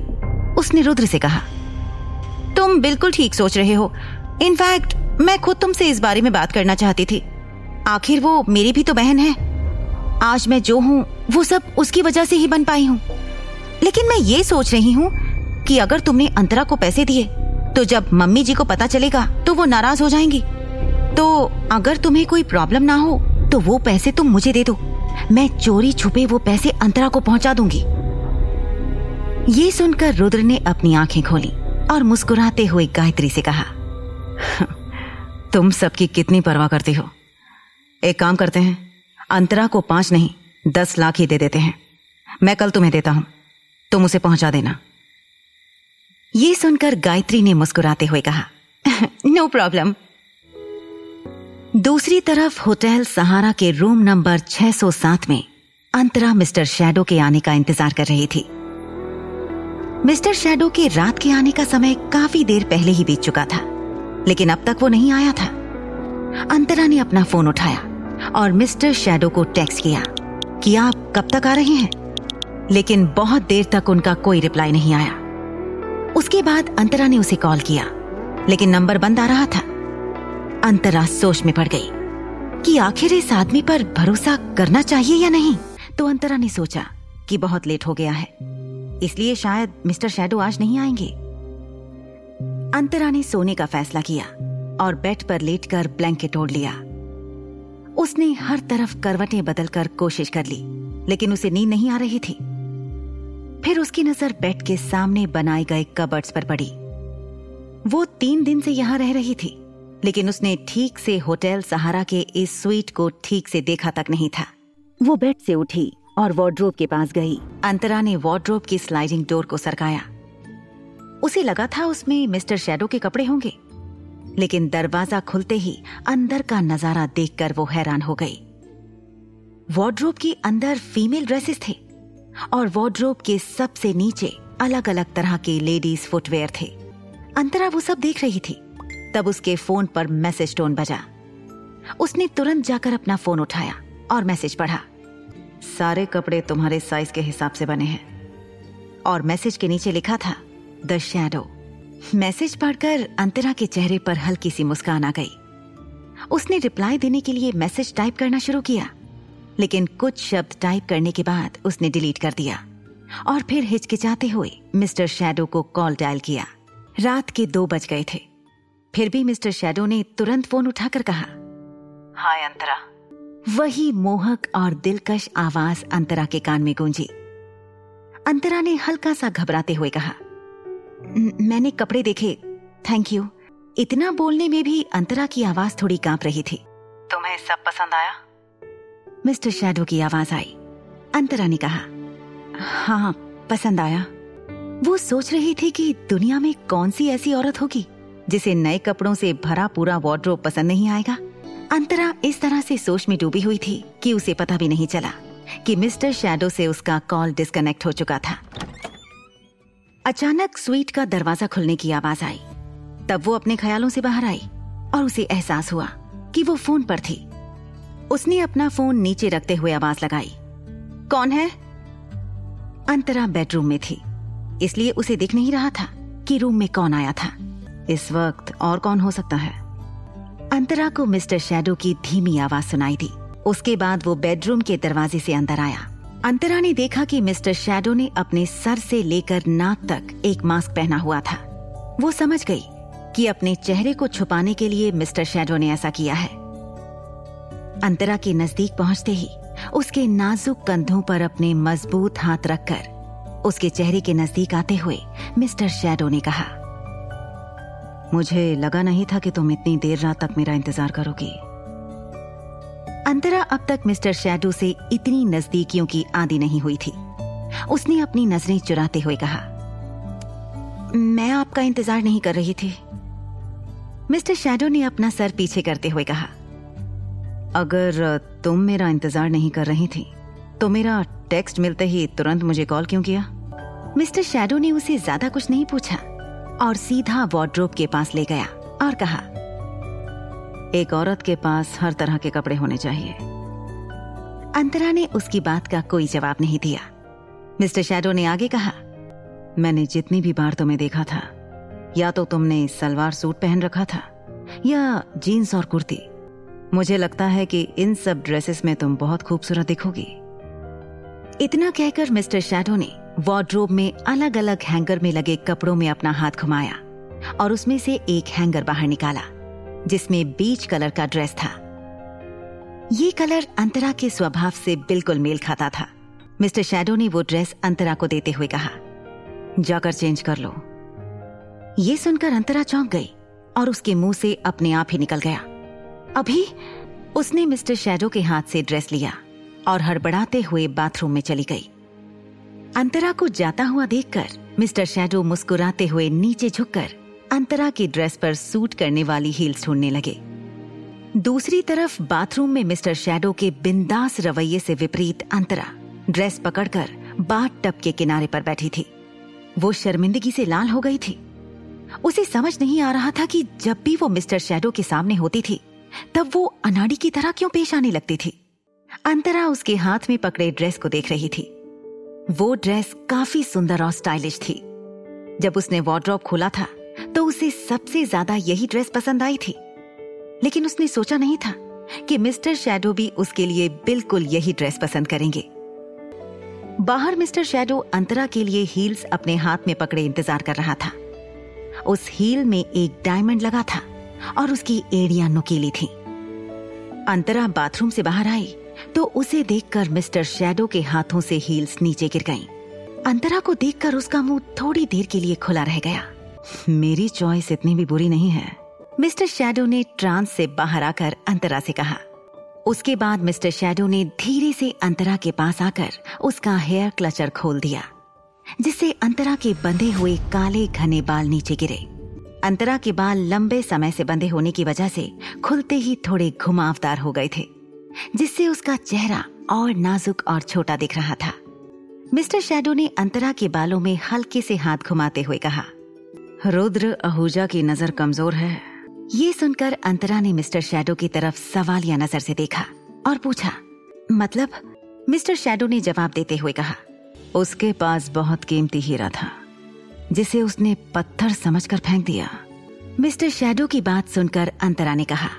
उसने रुद्र से कहा, तुम बिल्कुल ठीक सोच रहे हो। इनफैक्ट मैं खुद तुमसे इस बारे में बात करना चाहती थी। आखिर वो मेरी भी तो बहन है। आज मैं जो हूँ वो सब उसकी वजह से ही बन पाई हूँ। लेकिन मैं ये सोच रही हूँ कि अगर तुमने अंतरा को पैसे दिए तो जब मम्मी जी को पता चलेगा तो वो नाराज हो जाएंगी। तो अगर तुम्हें कोई प्रॉब्लम ना हो तो वो पैसे तुम मुझे दे दो, मैं चोरी छुपे वो पैसे अंतरा को पहुंचा दूंगी। ये सुनकर रुद्र ने अपनी आंखें खोली और मुस्कुराते हुए गायत्री से कहा, तुम सबकी कितनी परवाह करती हो। एक काम करते हैं, अंतरा को 5 नहीं 10 लाख ही दे देते हैं। मैं कल तुम्हें देता हूं, तुम उसे पहुंचा देना। ये सुनकर गायत्री ने मुस्कुराते हुए कहा, नो प्रॉब्लम। दूसरी तरफ होटल सहारा के रूम नंबर 607 में अंतरा मिस्टर शैडो के आने का इंतजार कर रही थी। मिस्टर शैडो के रात के आने का समय काफी देर पहले ही बीत चुका था, लेकिन अब तक वो नहीं आया था। अंतरा ने अपना फोन उठाया और मिस्टर शैडो को टेक्स्ट किया कि आप कब तक आ रहे हैं, लेकिन बहुत देर तक उनका कोई रिप्लाई नहीं आया। उसके बाद अंतरा ने उसे कॉल किया, लेकिन नंबर बंद आ रहा था। अंतरा सोच में पड़ गई कि आखिर इस आदमी पर भरोसा करना चाहिए या नहीं। तो अंतरा ने सोचा कि बहुत लेट हो गया है, इसलिए शायद मिस्टर शैडो आज नहीं आएंगे। अंतरा ने सोने का फैसला किया और बेड पर लेटकर ब्लैंकेट ओढ़ लिया। उसने हर तरफ करवटें बदलकर कोशिश कर ली, लेकिन उसे नींद नहीं आ रही थी। फिर उसकी नजर बेड के सामने बनाए गए कबर्ड्स पर पड़ी। वो 3 दिन से यहां रह रही थी लेकिन उसने ठीक से होटल सहारा के इस स्वीट को ठीक से देखा तक नहीं था। वो बेड से उठी और वार्डरोब के पास गई। अंतरा ने वार्डरोब की स्लाइडिंग डोर को सरकाया। उसे लगा था उसमें मिस्टर शैडो के कपड़े होंगे, लेकिन दरवाजा खुलते ही अंदर का नजारा देखकर वो हैरान हो गई। वार्डरोब के अंदर फीमेल ड्रेसेस थे और वार्डरोब के सबसे नीचे अलग अलग तरह के लेडीज फुटवेयर थे। अंतरा वो सब देख रही थी, तब उसके फोन पर मैसेज टोन बजा। उसने तुरंत जाकर अपना फोन उठाया और मैसेज पढ़ा। सारे कपड़े तुम्हारे साइज के हिसाब से बने हैं। और मैसेज के नीचे लिखा था द शैडो। मैसेज पढ़कर अंतरा के चेहरे पर हल्की सी मुस्कान आ गई। उसने रिप्लाई देने के लिए मैसेज टाइप करना शुरू किया, लेकिन कुछ शब्द टाइप करने के बाद उसने डिलीट कर दिया और फिर हिचकिचाते हुए मिस्टर शैडो को कॉल डायल किया। रात के 2 बज गए थे, फिर भी मिस्टर शैडो ने तुरंत फोन उठाकर कहा, हाय अंतरा। वही मोहक और दिलकश आवाज अंतरा के कान में गूंजी। अंतरा ने हल्का सा घबराते हुए कहा, मैंने कपड़े देखे, थैंक यू। इतना बोलने में भी अंतरा की आवाज थोड़ी कांप रही थी। तुम्हें सब पसंद आया? मिस्टर शैडो की आवाज आई। अंतरा ने कहा, हाँ पसंद आया। वो सोच रही थी कि दुनिया में कौन सी ऐसी औरत होगी जिसे नए कपड़ों से भरा पूरा वार्डरोब पसंद नहीं आएगा। अंतरा इस तरह से सोच में डूबी हुई थी कि उसे पता भी नहीं चला कि मिस्टर शैडो से उसका कॉल डिस्कनेक्ट हो चुका था। अचानक स्वीट का दरवाजा खुलने की आवाज आई। तब वो अपने ख्यालों से बाहर आई और उसे एहसास हुआ कि वो फोन पर थी। उसने अपना फोन नीचे रखते हुए आवाज लगाई, कौन है? अंतरा बेडरूम में थी, इसलिए उसे दिख नहीं रहा था कि रूम में कौन आया था। इस वक्त और कौन हो सकता है? अंतरा को मिस्टर शैडो की धीमी आवाज सुनाई दी। उसके बाद वो बेडरूम के दरवाजे से अंदर आया। अंतरा ने देखा कि मिस्टर शैडो ने अपने सर से लेकर नाक तक एक मास्क पहना हुआ था। वो समझ गई कि अपने चेहरे को छुपाने के लिए मिस्टर शैडो ने ऐसा किया है। अंतरा के नजदीक पहुंचते ही उसके नाजुक कंधों पर अपने मजबूत हाथ रखकर उसके चेहरे के नजदीक आते हुए मिस्टर शैडो ने कहा, मुझे लगा नहीं था कि तुम इतनी देर रात तक मेरा इंतजार करोगी। अंतरा अब तक मिस्टर शैडो से इतनी नजदीकियों की आदी नहीं हुई थी। उसने अपनी नजरें चुराते हुए कहा, मैं आपका इंतजार नहीं कर रही थी। मिस्टर शैडो ने अपना सर पीछे करते हुए कहा, अगर तुम मेरा इंतजार नहीं कर रही थी तो मेरा टेक्स्ट मिलते ही तुरंत मुझे कॉल क्यों किया? मिस्टर शैडो ने उसे ज्यादा कुछ नहीं पूछा और सीधा वार्डरोब के पास ले गया और कहा, एक औरत के पास हर तरह के कपड़े होने चाहिए। अंतरा ने उसकी बात का कोई जवाब नहीं दिया। मिस्टर शैडो ने आगे कहा, मैंने जितनी भी बार तुम्हें देखा था, या तो तुमने सलवार सूट पहन रखा था या जीन्स और कुर्ती। मुझे लगता है कि इन सब ड्रेसेस में तुम बहुत खूबसूरत दिखोगी। इतना कहकर मिस्टर शैडो ने वार्डरोब में अलग अलग हैंगर में लगे कपड़ों में अपना हाथ घुमाया और उसमें से एक हैंगर बाहर निकाला जिसमें बीच कलर का ड्रेस था। ये कलर अंतरा के स्वभाव से बिल्कुल मेल खाता था। मिस्टर शैडो ने वो ड्रेस अंतरा को देते हुए कहा, जाकर चेंज कर लो। ये सुनकर अंतरा चौंक गई और उसके मुंह से अपने आप ही निकल गया। अभी उसने मिस्टर शैडो के हाथ से ड्रेस लिया और हड़बड़ाते हुए बाथरूम में चली गई। अंतरा को जाता हुआ देखकर मिस्टर शैडो मुस्कुराते हुए नीचे झुककर अंतरा की ड्रेस पर सूट करने वाली हील्स ढूंढने लगे। दूसरी तरफ बाथरूम में मिस्टर शैडो के बिंदास रवैये से विपरीत अंतरा ड्रेस पकड़कर बाथ टब के किनारे पर बैठी थी। वो शर्मिंदगी से लाल हो गई थी। उसे समझ नहीं आ रहा था कि जब भी वो मिस्टर शैडो के सामने होती थी तब वो अनाड़ी की तरह क्यों पेश आने लगती थी। अंतरा उसके हाथ में पकड़े ड्रेस को देख रही थी। वो ड्रेस काफी सुंदर और स्टाइलिश थी। जब उसने वार्डरोब खोला था तो उसे सबसे ज्यादा यही ड्रेस पसंद आई थी, लेकिन उसने सोचा नहीं था कि मिस्टर शैडो भी उसके लिए बिल्कुल यही ड्रेस पसंद करेंगे। बाहर मिस्टर शैडो अंतरा के लिए हील्स अपने हाथ में पकड़े इंतजार कर रहा था। उस हील में एक डायमंड लगा था और उसकी एड़ियां नुकीली थीं। अंतरा बाथरूम से बाहर आई तो उसे देखकर मिस्टर शैडो के हाथों से हील्स नीचे गिर गईं। अंतरा को देखकर उसका मुंह थोड़ी देर के लिए खुला रह गया। मेरी चॉइस इतनी भी बुरी नहीं है, मिस्टर शैडो ने ट्रांस से बाहर आकर अंतरा से कहा। उसके बाद मिस्टर शैडो ने धीरे से अंतरा के पास आकर उसका हेयर क्लचर खोल दिया, जिससे अंतरा के बंधे हुए काले घने बाल नीचे गिरे। अंतरा के बाल लंबे समय से बंधे होने की वजह से खुलते ही थोड़े घुमावदार हो गए थे, जिससे उसका चेहरा और नाजुक और छोटा दिख रहा था। मिस्टर शैडो ने अंतरा के बालों में हल्के से हाथ घुमाते हुए कहा, रुद्र आहूजा की नजर कमजोर है। ये सुनकर अंतरा ने मिस्टर शैडो की तरफ सवालिया नजर से देखा और पूछा, मतलब? मिस्टर शैडो ने जवाब देते हुए कहा, उसके पास बहुत कीमती हीरा था जिसे उसने पत्थर समझकर फेंक दिया। मिस्टर शैडो की बात सुनकर अंतरा ने कहा,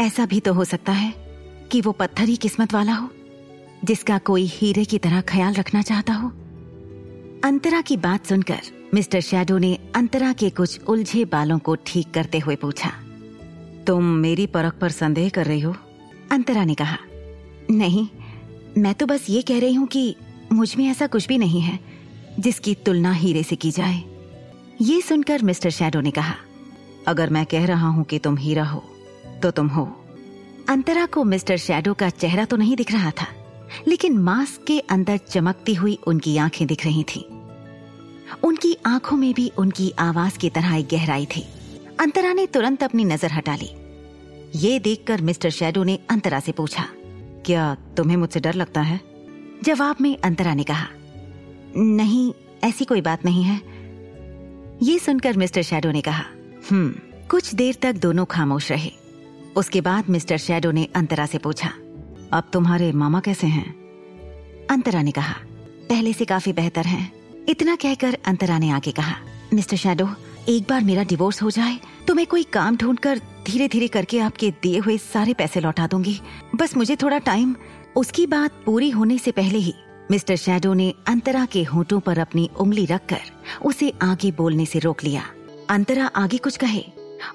ऐसा भी तो हो सकता है कि वो पत्थर ही किस्मत वाला हो जिसका कोई हीरे की तरह ख्याल रखना चाहता हो। अंतरा की बात सुनकर मिस्टर शैडो ने अंतरा के कुछ उलझे बालों को ठीक करते हुए पूछा, तुम मेरी परख पर संदेह कर रही हो? अंतरा ने कहा, नहीं, मैं तो बस ये कह रही हूं कि मुझ में ऐसा कुछ भी नहीं है जिसकी तुलना हीरे से की जाए। ये सुनकर मिस्टर शैडो ने कहा, अगर मैं कह रहा हूं कि तुम हीरा हो तो तुम हो। अंतरा को मिस्टर शैडो का चेहरा तो नहीं दिख रहा था, लेकिन मास्क के अंदर चमकती हुई उनकी आंखें दिख रही थीं। उनकी आंखों में भी उनकी आवाज की तरह एक गहराई थी। अंतरा ने तुरंत अपनी नजर हटा ली। ये देखकर मिस्टर शैडो ने अंतरा से पूछा, क्या तुम्हें मुझसे डर लगता है? जवाब में अंतरा ने कहा, नहीं, ऐसी कोई बात नहीं है। ये सुनकर मिस्टर शैडो ने कहा, कुछ देर तक दोनों खामोश रहे। उसके बाद मिस्टर शैडो ने अंतरा से पूछा, अब तुम्हारे मामा कैसे हैं? अंतरा ने कहा, पहले से काफी बेहतर हैं। इतना कहकर अंतरा ने आगे कहा, मिस्टर शैडो, एक बार मेरा डिवोर्स हो जाए तो मैं कोई काम ढूंढकर धीरे धीरे करके आपके दिए हुए सारे पैसे लौटा दूंगी, बस मुझे थोड़ा टाइम। उसकी बात पूरी होने से पहले ही मिस्टर शैडो ने अंतरा के होंठों पर अपनी उंगली रखकर उसे आगे बोलने से रोक लिया। अंतरा आगे कुछ कहे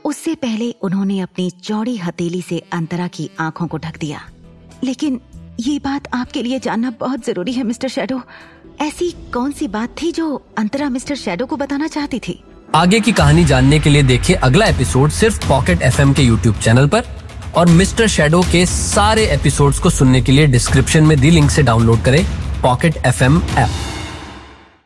उससे पहले उन्होंने अपनी चौड़ी हथेली से अंतरा की आंखों को ढक दिया। लेकिन ये बात आपके लिए जानना बहुत जरूरी है मिस्टर शैडो। ऐसी कौन सी बात थी जो अंतरा मिस्टर शैडो को बताना चाहती थी? आगे की कहानी जानने के लिए देखिए अगला एपिसोड सिर्फ पॉकेट FM के YouTube चैनल पर, और मिस्टर शैडो के सारे एपिसोड्स को सुनने के लिए डिस्क्रिप्शन में दी लिंक से डाउनलोड करें पॉकेट FM ऐप।